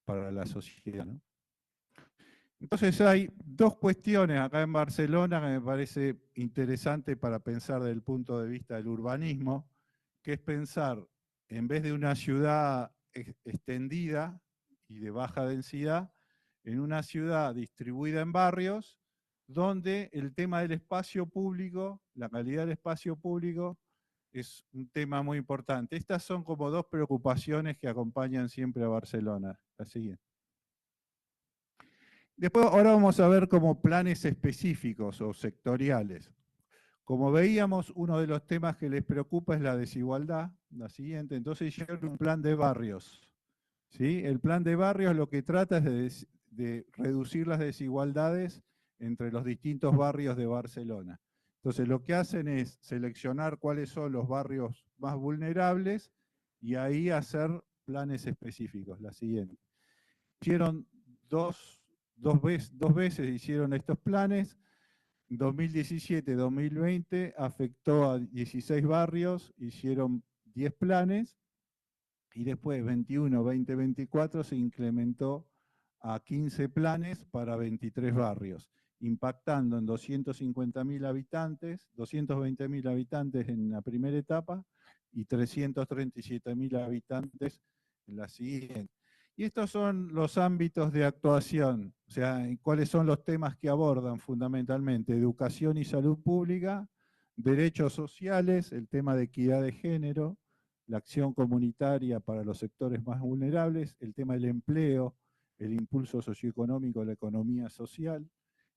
la sociedad, ¿no? Entonces hay dos cuestiones acá en Barcelona que me parece interesante para pensar desde el punto de vista del urbanismo, que es pensar, en vez de una ciudad extendida y de baja densidad en una ciudad distribuida en barrios donde el tema del espacio público, la calidad del espacio público, es un tema muy importante. Estas son como dos preocupaciones que acompañan siempre a Barcelona. La siguiente. Después, ahora vamos a ver como planes específicos o sectoriales. Como veíamos, uno de los temas que les preocupa es la desigualdad. La siguiente, entonces hicieron un plan de barrios. ¿Sí? El plan de barrios lo que trata es de reducir las desigualdades entre los distintos barrios de Barcelona. Entonces lo que hacen es seleccionar cuáles son los barrios más vulnerables y ahí hacer planes específicos. La siguiente. Hicieron dos veces hicieron estos planes. 2017-2020 afectó a 16 barrios, hicieron 10 planes y después 21-2024 se incrementó a 15 planes para 23 barrios, impactando en 250.000 habitantes, 220.000 habitantes en la primera etapa y 337.000 habitantes en la siguiente. Y estos son los ámbitos de actuación, o sea, cuáles son los temas que abordan fundamentalmente: educación y salud pública, derechos sociales, el tema de equidad de género, la acción comunitaria para los sectores más vulnerables, el tema del empleo, el impulso socioeconómico, la economía social,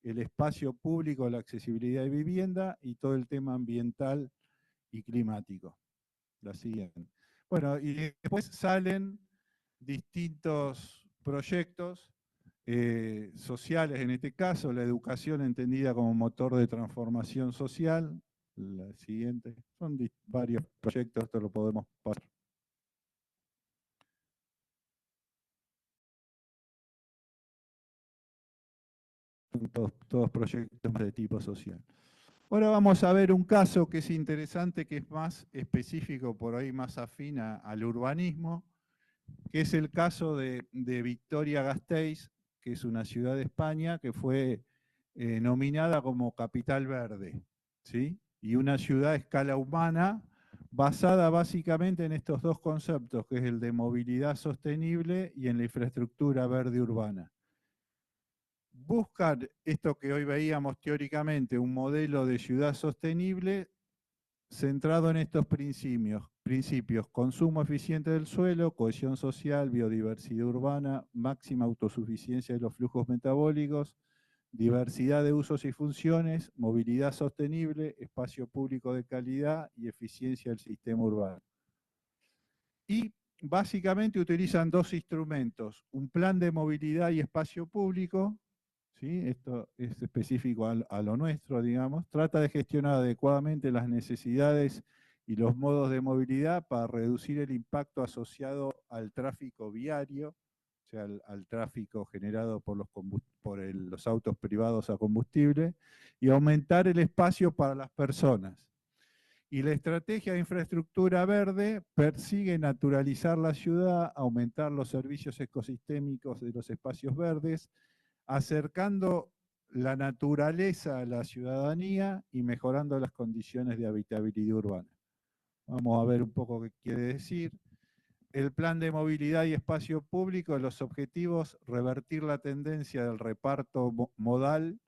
el espacio público, la accesibilidad de vivienda y todo el tema ambiental y climático. La siguiente. Bueno, y después salen distintos proyectos sociales, en este caso, la educación entendida como motor de transformación social. La siguiente. Son varios proyectos, esto lo podemos pasar. Todos proyectos de tipo social. Ahora vamos a ver un caso que es interesante, que es más específico, por ahí más afín al urbanismo, que es el caso de Vitoria-Gasteiz, que es una ciudad de España que fue nominada como Capital Verde, ¿sí? Y una ciudad a escala humana basada básicamente en estos dos conceptos, que es el de movilidad sostenible y en la infraestructura verde urbana. Buscan esto que hoy veíamos teóricamente, un modelo de ciudad sostenible centrado en estos principios: consumo eficiente del suelo, cohesión social, biodiversidad urbana, máxima autosuficiencia de los flujos metabólicos, diversidad de usos y funciones, movilidad sostenible, espacio público de calidad y eficiencia del sistema urbano. Y básicamente utilizan dos instrumentos: un plan de movilidad y espacio público, ¿sí? Esto es específico a lo nuestro, digamos. Trata de gestionar adecuadamente las necesidades y los modos de movilidad para reducir el impacto asociado al tráfico viario, o sea, al tráfico generado por los autos privados a combustible, y aumentar el espacio para las personas. Y la estrategia de infraestructura verde persigue naturalizar la ciudad, aumentar los servicios ecosistémicos de los espacios verdes, acercando la naturaleza a la ciudadanía y mejorando las condiciones de habitabilidad urbana. Vamos a ver un poco qué quiere decir. El plan de movilidad y espacio público, los objetivos: revertir la tendencia del reparto modal,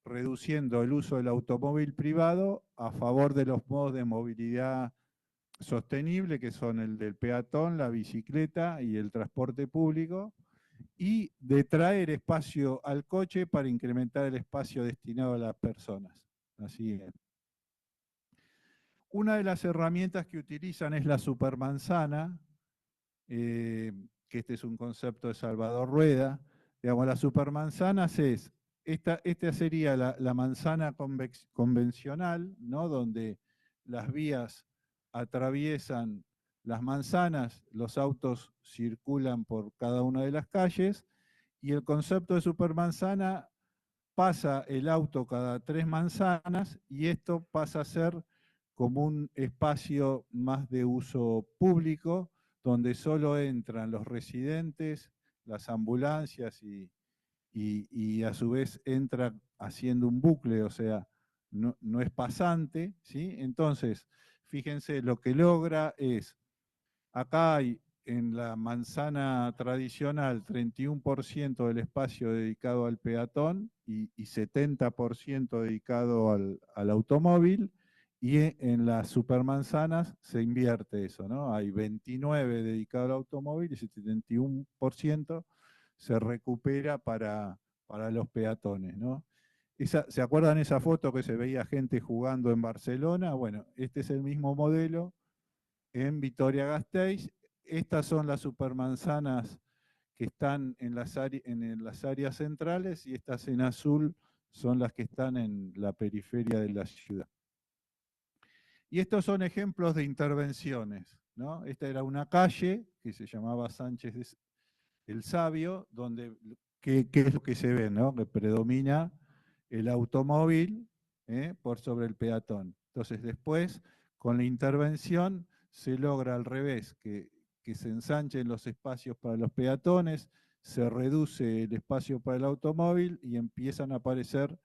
reduciendo el uso del automóvil privado a favor de los modos de movilidad sostenible, que son el del peatón, la bicicleta y el transporte público, y de traer espacio al coche para incrementar el espacio destinado a las personas. Así es. Una de las herramientas que utilizan es la supermanzana, que este es un concepto de Salvador Rueda. Digamos, las supermanzanas es, esta sería la manzana convencional, ¿no? Donde las vías atraviesan las manzanas, los autos circulan por cada una de las calles, y el concepto de supermanzana: pasa el auto cada 3 manzanas y esto pasa a ser como un espacio más de uso público, donde solo entran los residentes, las ambulancias y a su vez entra haciendo un bucle, o sea, no es pasante, ¿sí? Entonces, fíjense, lo que logra es, acá hay en la manzana tradicional 31% del espacio dedicado al peatón y 70% dedicado al automóvil, y en las supermanzanas se invierte eso, ¿no? Hay 29 dedicado al automóvil y 71% se recupera para los peatones, ¿no? ¿Se acuerdan esa foto que se veía gente jugando en Barcelona? Bueno, este es el mismo modelo en Vitoria-Gasteiz. Estas son las supermanzanas que están en las áreas centrales, y estas en azul son las que están en la periferia de la ciudad. Y estos son ejemplos de intervenciones, ¿no? Esta era una calle que se llamaba Sánchez el Sabio, donde, ¿qué es lo que se ve, ¿no? Que predomina el automóvil por sobre el peatón. Entonces después, con la intervención, se logra al revés, que se ensanchen los espacios para los peatones, se reduce el espacio para el automóvil y empiezan a aparecer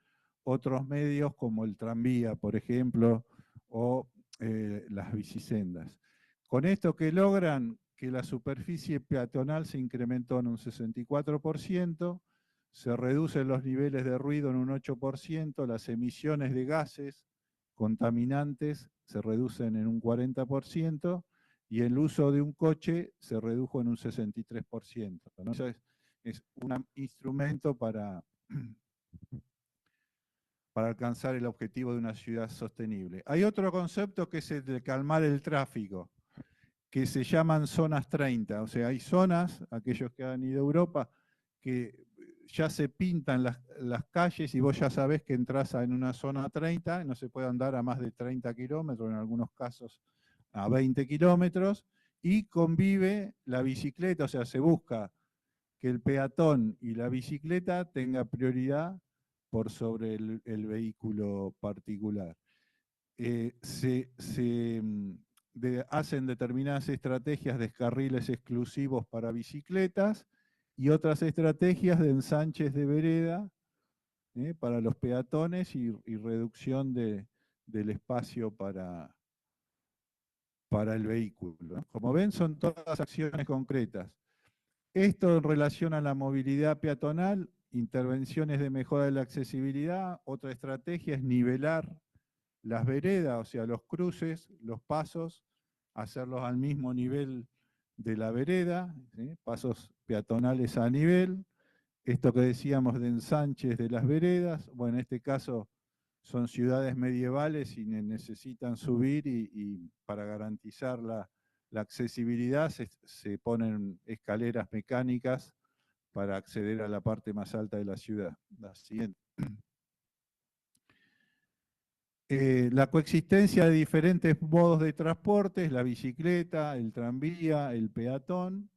otros medios como el tranvía, por ejemplo, o las bicisendas. Con esto que logran que la superficie peatonal se incrementó en un 64%, se reducen los niveles de ruido en un 8%, las emisiones de gases contaminantes se reducen en un 40%, y el uso de un coche se redujo en un 63%, ¿no? Eso es un instrumento para alcanzar el objetivo de una ciudad sostenible. Hay otro concepto que es el de calmar el tráfico, que se llaman zonas 30. O sea, hay zonas, aquellos que han ido a Europa, que ya se pintan las calles y vos ya sabés que entras en una zona 30, no se puede andar a más de 30 kilómetros, en algunos casos a 20 kilómetros, y convive la bicicleta, o sea, se busca que el peatón y la bicicleta tenga prioridad por sobre el vehículo particular. Hacen determinadas estrategias de carriles exclusivos para bicicletas y otras estrategias de ensanches de vereda para los peatones y reducción del espacio para el vehículo, ¿no? Como ven, son todas acciones concretas. Esto en relación a la movilidad peatonal, intervenciones de mejora de la accesibilidad. Otra estrategia es nivelar las veredas, o sea, los cruces, los pasos, hacerlos al mismo nivel de la vereda, ¿sí? Pasos peatonales a nivel. Esto que decíamos de ensanches de las veredas, bueno, en este caso son ciudades medievales y necesitan subir, y para garantizar la accesibilidad se ponen escaleras mecánicas para acceder a la parte más alta de la ciudad. La siguiente. La coexistencia de diferentes modos de transporte, la bicicleta, el tranvía, el peatón,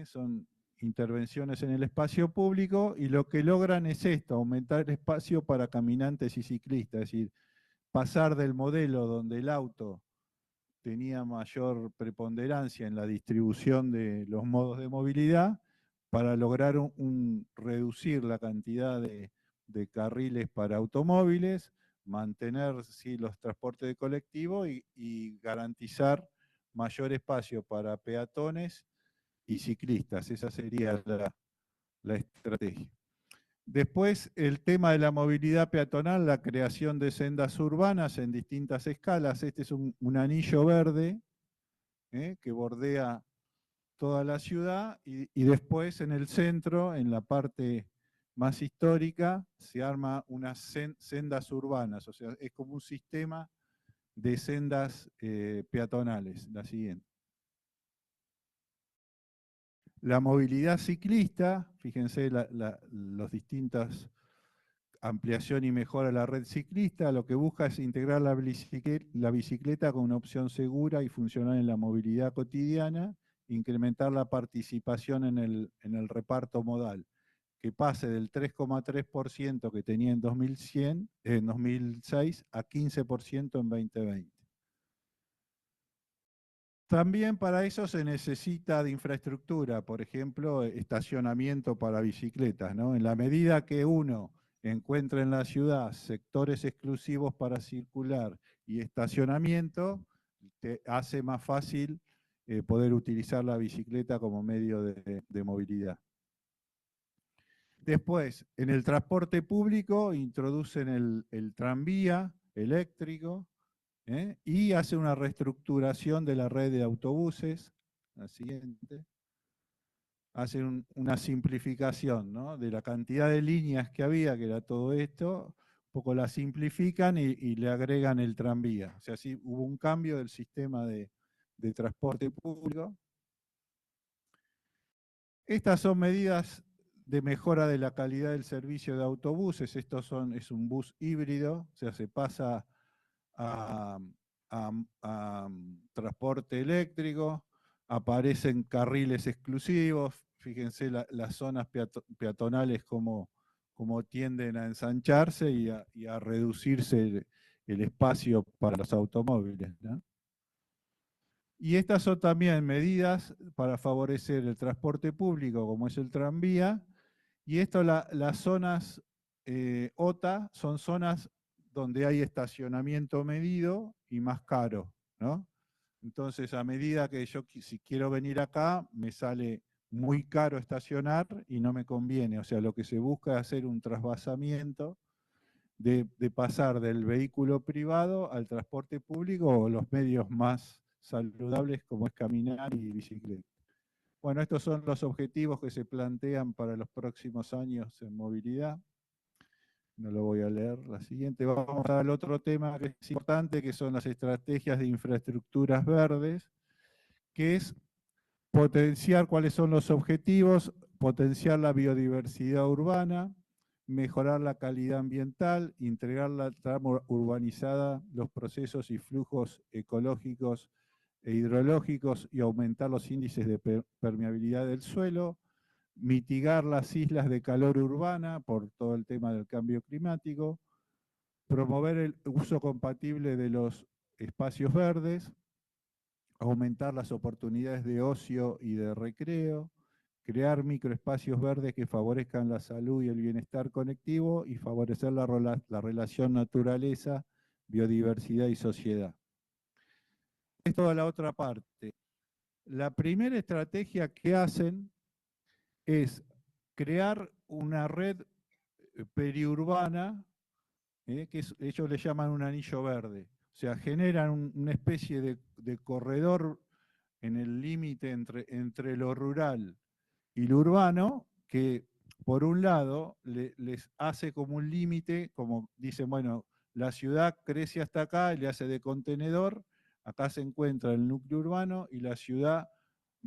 son intervenciones en el espacio público, y lo que logran es esto, aumentar el espacio para caminantes y ciclistas, es decir, pasar del modelo donde el auto tenía mayor preponderancia en la distribución de los modos de movilidad, para lograr reducir la cantidad de carriles para automóviles, mantener sí, los transportes de colectivo y garantizar mayor espacio para peatones y ciclistas. Esa sería la estrategia. Después, el tema de la movilidad peatonal, la creación de sendas urbanas en distintas escalas. Este es un anillo verde que bordea toda la ciudad, y después en el centro, en la parte más histórica, se arma unas sendas urbanas, o sea, es como un sistema de sendas peatonales. La siguiente. La movilidad ciclista, fíjense los distintas ampliación y mejora de la red ciclista, lo que busca es integrar la bicicleta con una opción segura y funcional en la movilidad cotidiana, incrementar la participación en el reparto modal, que pase del 3,3% que tenía en 2006 a 15% en 2020. También para eso se necesita de infraestructura, por ejemplo, estacionamiento para bicicletas, ¿no? En la medida que uno encuentra en la ciudad sectores exclusivos para circular y estacionamiento, te hace más fácil poder utilizar la bicicleta como medio de movilidad. Después, en el transporte público introducen el tranvía eléctrico, y hacen una reestructuración de la red de autobuses. La siguiente. Hacen una simplificación, ¿no?, de la cantidad de líneas que había, que era todo esto, un poco la simplifican y le agregan el tranvía. O sea, sí hubo un cambio del sistema de transporte público. Estas son medidas de mejora de la calidad del servicio de autobuses. Es un bus híbrido, o sea, se pasa a, a transporte eléctrico, aparecen carriles exclusivos, fíjense las zonas peatonales como tienden a ensancharse y a reducirse el espacio para los automóviles, ¿no? Y estas son también medidas para favorecer el transporte público, como es el tranvía, y esto, las zonas OTA son zonas donde hay estacionamiento medido y más caro, ¿no? Entonces, a medida que yo, si quiero venir acá, me sale muy caro estacionar y no me conviene. O sea, lo que se busca es hacer un trasvasamiento de pasar del vehículo privado al transporte público o los medios más saludables como es caminar y bicicleta. Bueno, estos son los objetivos que se plantean para los próximos años en movilidad. No lo voy a leer. La siguiente, vamos al otro tema que es importante, que son las estrategias de infraestructuras verdes, que es potenciar cuáles son los objetivos, potenciar la biodiversidad urbana, mejorar la calidad ambiental, integrar la trama urbanizada, los procesos y flujos ecológicos e hidrológicos y aumentar los índices de permeabilidad del suelo, mitigar las islas de calor urbana por todo el tema del cambio climático, promover el uso compatible de los espacios verdes, aumentar las oportunidades de ocio y de recreo, crear microespacios verdes que favorezcan la salud y el bienestar conectivo y favorecer la relación naturaleza, biodiversidad y sociedad. Es toda la otra parte. La primera estrategia que hacen es crear una red periurbana, que ellos le llaman un anillo verde. O sea, generan una especie de corredor en el límite entre lo rural y lo urbano, que por un lado les hace como un límite, como dicen, bueno, la ciudad crece hasta acá y le hace de contenedor, acá se encuentra el núcleo urbano y la ciudad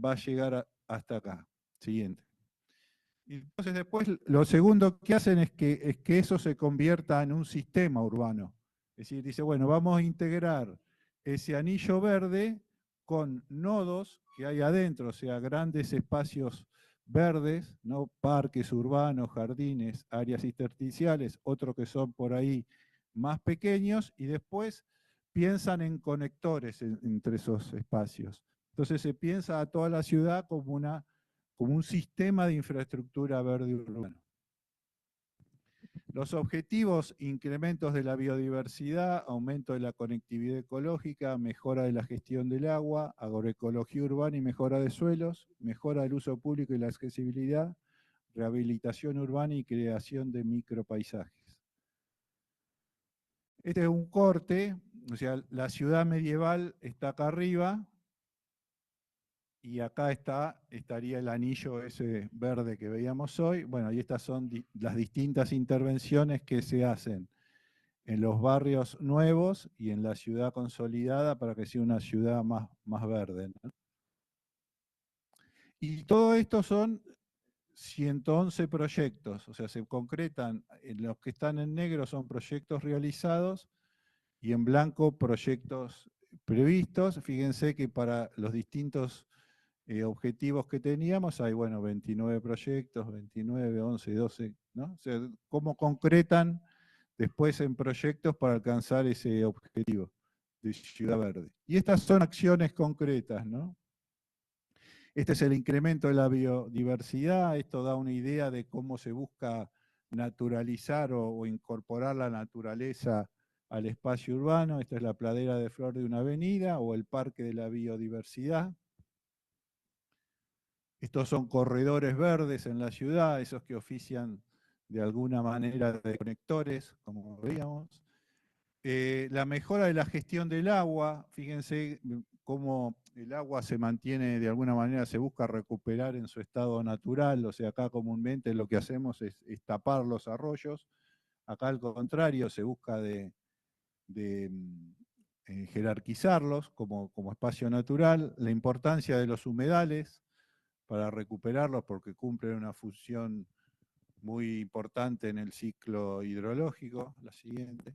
va a llegar hasta acá. Siguiente. Y entonces después lo segundo que hacen es que eso se convierta en un sistema urbano. Es decir, dice, bueno, vamos a integrar ese anillo verde con nodos que hay adentro, o sea, grandes espacios verdes, ¿no?, parques urbanos, jardines, áreas intersticiales, otros que son por ahí más pequeños, y después piensan en conectores entre esos espacios. Entonces se piensa a toda la ciudad como un sistema de infraestructura verde urbano. Los objetivos: incrementos de la biodiversidad, aumento de la conectividad ecológica, mejora de la gestión del agua, agroecología urbana y mejora de suelos, mejora del uso público y la accesibilidad, rehabilitación urbana y creación de micropaisajes. Este es un corte, o sea, la ciudad medieval está acá arriba, y acá estaría el anillo ese verde que veíamos hoy. Bueno, y estas son las distintas intervenciones que se hacen en los barrios nuevos y en la ciudad consolidada para que sea una ciudad más verde, ¿no? Y todo esto son 111 proyectos, o sea, se concretan, los que están en negro son proyectos realizados y en blanco proyectos previstos. Fíjense que para los distintos objetivos que teníamos, hay, bueno, 29 proyectos, 29, 11, 12, ¿no? O sea, cómo concretan después en proyectos para alcanzar ese objetivo de Ciudad Verde. Y estas son acciones concretas, ¿no? Este es el incremento de la biodiversidad. Esto da una idea de cómo se busca naturalizar o incorporar la naturaleza al espacio urbano. Esta es la pradera de flor de una avenida o el parque de la biodiversidad. Estos son corredores verdes en la ciudad, esos que ofician de alguna manera de conectores, como veíamos. La mejora de la gestión del agua, fíjense cómo el agua se mantiene de alguna manera, se busca recuperar en su estado natural, o sea, acá comúnmente lo que hacemos es tapar los arroyos, acá al contrario, se busca de jerarquizarlos como espacio natural, la importancia de los humedales para recuperarlos porque cumplen una función muy importante en el ciclo hidrológico, la siguiente.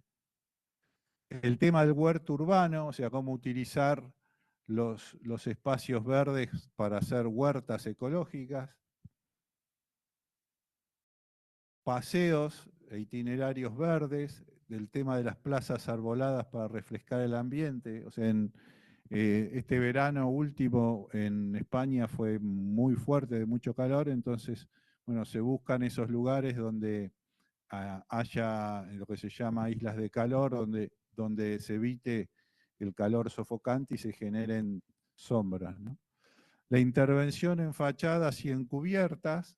El tema del huerto urbano, o sea, cómo utilizar los espacios verdes para hacer huertas ecológicas, paseos e itinerarios verdes, del tema de las plazas arboladas para refrescar el ambiente. O sea, este verano último en España fue muy fuerte, de mucho calor, entonces, bueno, se buscan esos lugares donde haya lo que se llama islas de calor, donde se evite el calor sofocante y se generen sombras, ¿no? La intervención en fachadas y en cubiertas,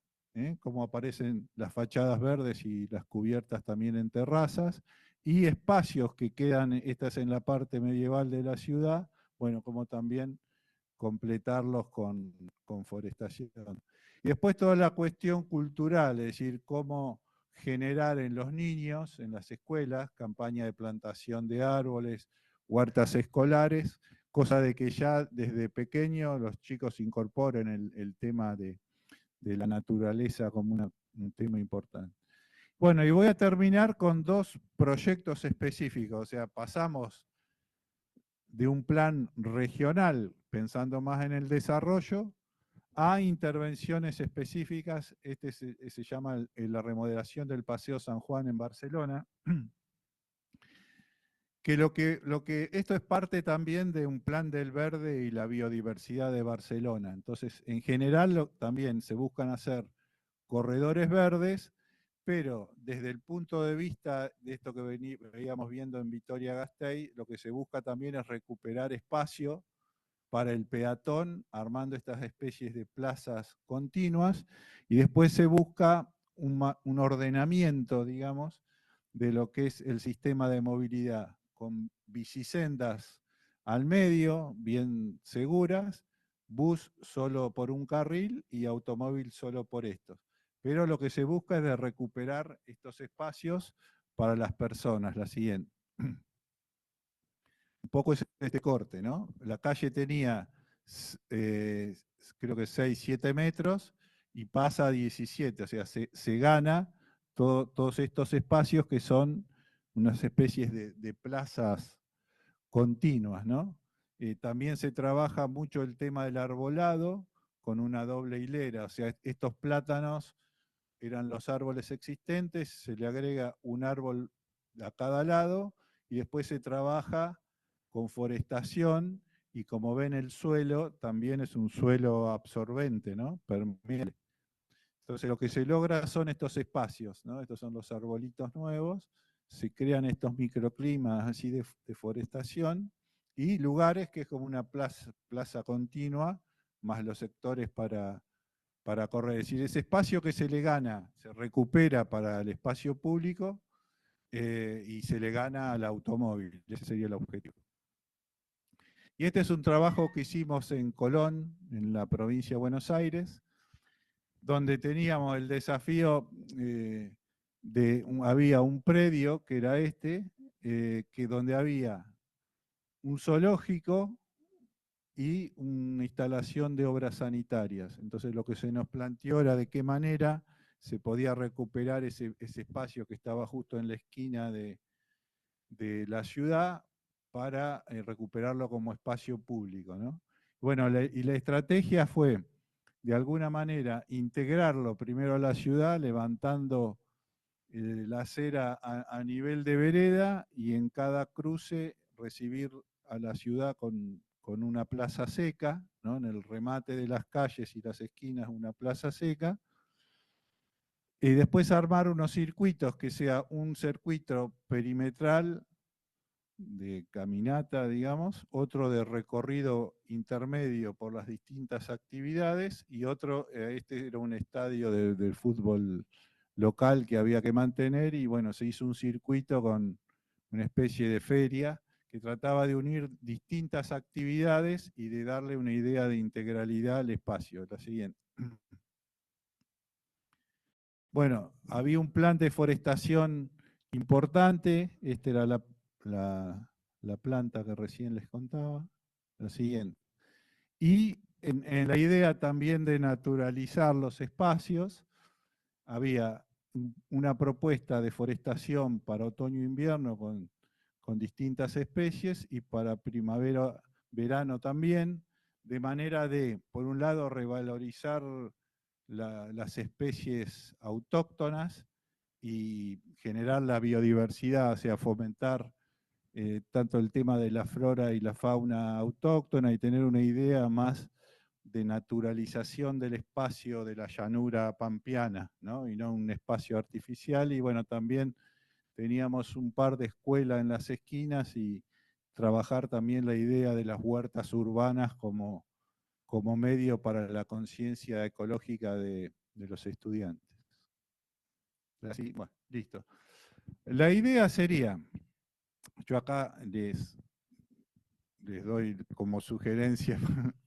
como aparecen las fachadas verdes y las cubiertas también en terrazas, y espacios que quedan, esta es en la parte medieval de la ciudad, bueno, como también completarlos con forestación. Y después toda la cuestión cultural, es decir, cómo generar en los niños, en las escuelas, campaña de plantación de árboles, huertas escolares, cosa de que ya desde pequeño los chicos incorporen el tema de la naturaleza como un tema importante. Bueno, y voy a terminar con dos proyectos específicos, o sea, pasamos de un plan regional, pensando más en el desarrollo, a intervenciones específicas. Este se llama la remodelación del Paseo San Juan en Barcelona, que esto es parte también de un plan del verde y la biodiversidad de Barcelona. Entonces, en general también se buscan hacer corredores verdes, pero desde el punto de vista de esto que veíamos viendo en Vitoria-Gasteiz, lo que se busca también es recuperar espacio para el peatón, armando estas especies de plazas continuas, y después se busca un ordenamiento, digamos, de lo que es el sistema de movilidad, con bicisendas al medio, bien seguras, bus solo por un carril y automóvil solo por estos. Pero lo que se busca es de recuperar estos espacios para las personas, la siguiente. Un poco es este corte, ¿no? La calle tenía, eh, creo que 6, 7 metros y pasa a 17, o sea, se gana todos estos espacios que son unas especies de plazas continuas, ¿no? También se trabaja mucho el tema del arbolado con una doble hilera, o sea, estos plátanos eran los árboles existentes, se le agrega un árbol a cada lado y después se trabaja con forestación y como ven el suelo también es un suelo absorbente, ¿no? Permeable. Entonces lo que se logra son estos espacios, ¿no? Estos son los arbolitos nuevos, se crean estos microclimas así de forestación y lugares que es como una plaza continua, más los sectores para correr. Es decir, ese espacio que se le gana se recupera para el espacio público y se le gana al automóvil. Ese sería el objetivo. Y este es un trabajo que hicimos en Colón, en la provincia de Buenos Aires, donde teníamos el desafío había un predio que era que donde había un zoológico y una instalación de obras sanitarias. Entonces lo que se nos planteó era de qué manera se podía recuperar ese espacio que estaba justo en la esquina de la ciudad para recuperarlo como espacio público, ¿no? Bueno, y la estrategia fue, de alguna manera, integrarlo primero a la ciudad, levantando la acera a nivel de vereda y en cada cruce recibir a la ciudad con una plaza seca, ¿no? En el remate de las calles y las esquinas una plaza seca, y después armar unos circuitos que sea un circuito perimetral de caminata, digamos, otro de recorrido intermedio por las distintas actividades y otro, este era un estadio del fútbol local que había que mantener y bueno, se hizo un circuito con una especie de feria que trataba de unir distintas actividades y de darle una idea de integralidad al espacio. La siguiente. Bueno, había un plan de forestación importante, esta era la planta que recién les contaba, la siguiente. Y en la idea también de naturalizar los espacios, había una propuesta de forestación para otoño e invierno con distintas especies y para primavera, verano también, de manera de, por un lado, revalorizar las especies autóctonas y generar la biodiversidad, o sea, fomentar tanto el tema de la flora y la fauna autóctona y tener una idea más de naturalización del espacio de la llanura pampeana, ¿no? Y no un espacio artificial. Y bueno, también teníamos un par de escuelas en las esquinas y trabajar también la idea de las huertas urbanas como medio para la conciencia ecológica de los estudiantes. Así, bueno, listo. La idea sería, yo acá les doy como sugerencia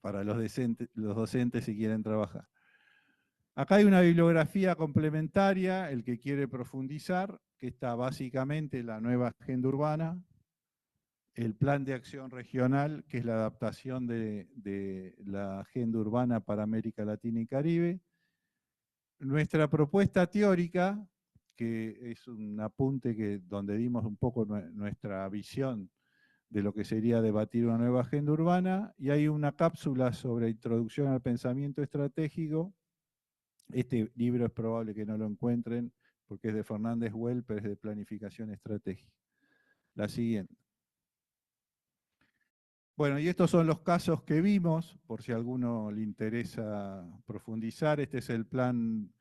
para los docentes si quieren trabajar. Acá hay una bibliografía complementaria, el que quiere profundizar, que está básicamente la nueva agenda urbana, el plan de acción regional, que es la adaptación de la agenda urbana para América Latina y Caribe, nuestra propuesta teórica, que es un apunte donde dimos un poco nuestra visión de lo que sería debatir una nueva agenda urbana, y hay una cápsula sobre introducción al pensamiento estratégico. Este libro es probable que no lo encuentren porque es de Fernández Güell, pero es de planificación estratégica. La siguiente. Bueno, y estos son los casos que vimos, por si a alguno le interesa profundizar. Este es el plan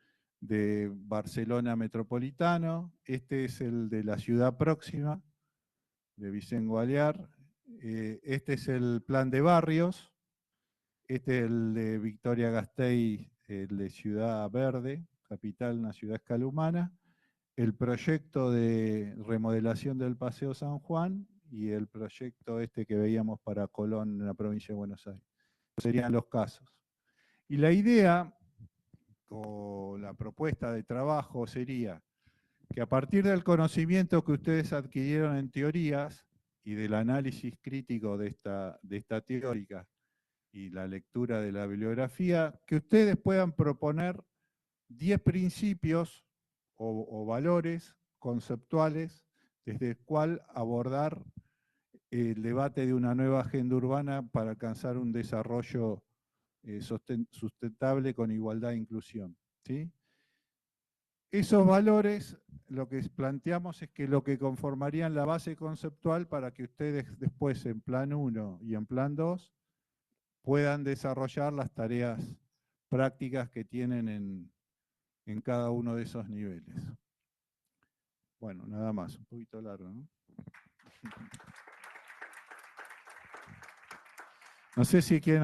de Barcelona Metropolitano, este es el de la ciudad próxima, de Vicente Gualear, este es el plan de barrios, este es el de Victoria Gasteiz, el de Ciudad Verde, capital, una ciudad escalumana, el proyecto de remodelación del Paseo San Juan y el proyecto este que veíamos para Colón en la provincia de Buenos Aires. Serían los casos. Y la idea o la propuesta de trabajo sería que a partir del conocimiento que ustedes adquirieron en teorías y del análisis crítico de esta teórica y la lectura de la bibliografía, que ustedes puedan proponer 10 principios o valores conceptuales desde el cual abordar el debate de una nueva agenda urbana para alcanzar un desarrollo sustentable con igualdad e inclusión, ¿sí? Esos valores, lo que planteamos es que lo que conformarían la base conceptual para que ustedes después en plan 1 y en plan 2 puedan desarrollar las tareas prácticas que tienen en cada uno de esos niveles. Bueno, nada más, un poquito largo, ¿no? No sé si quieren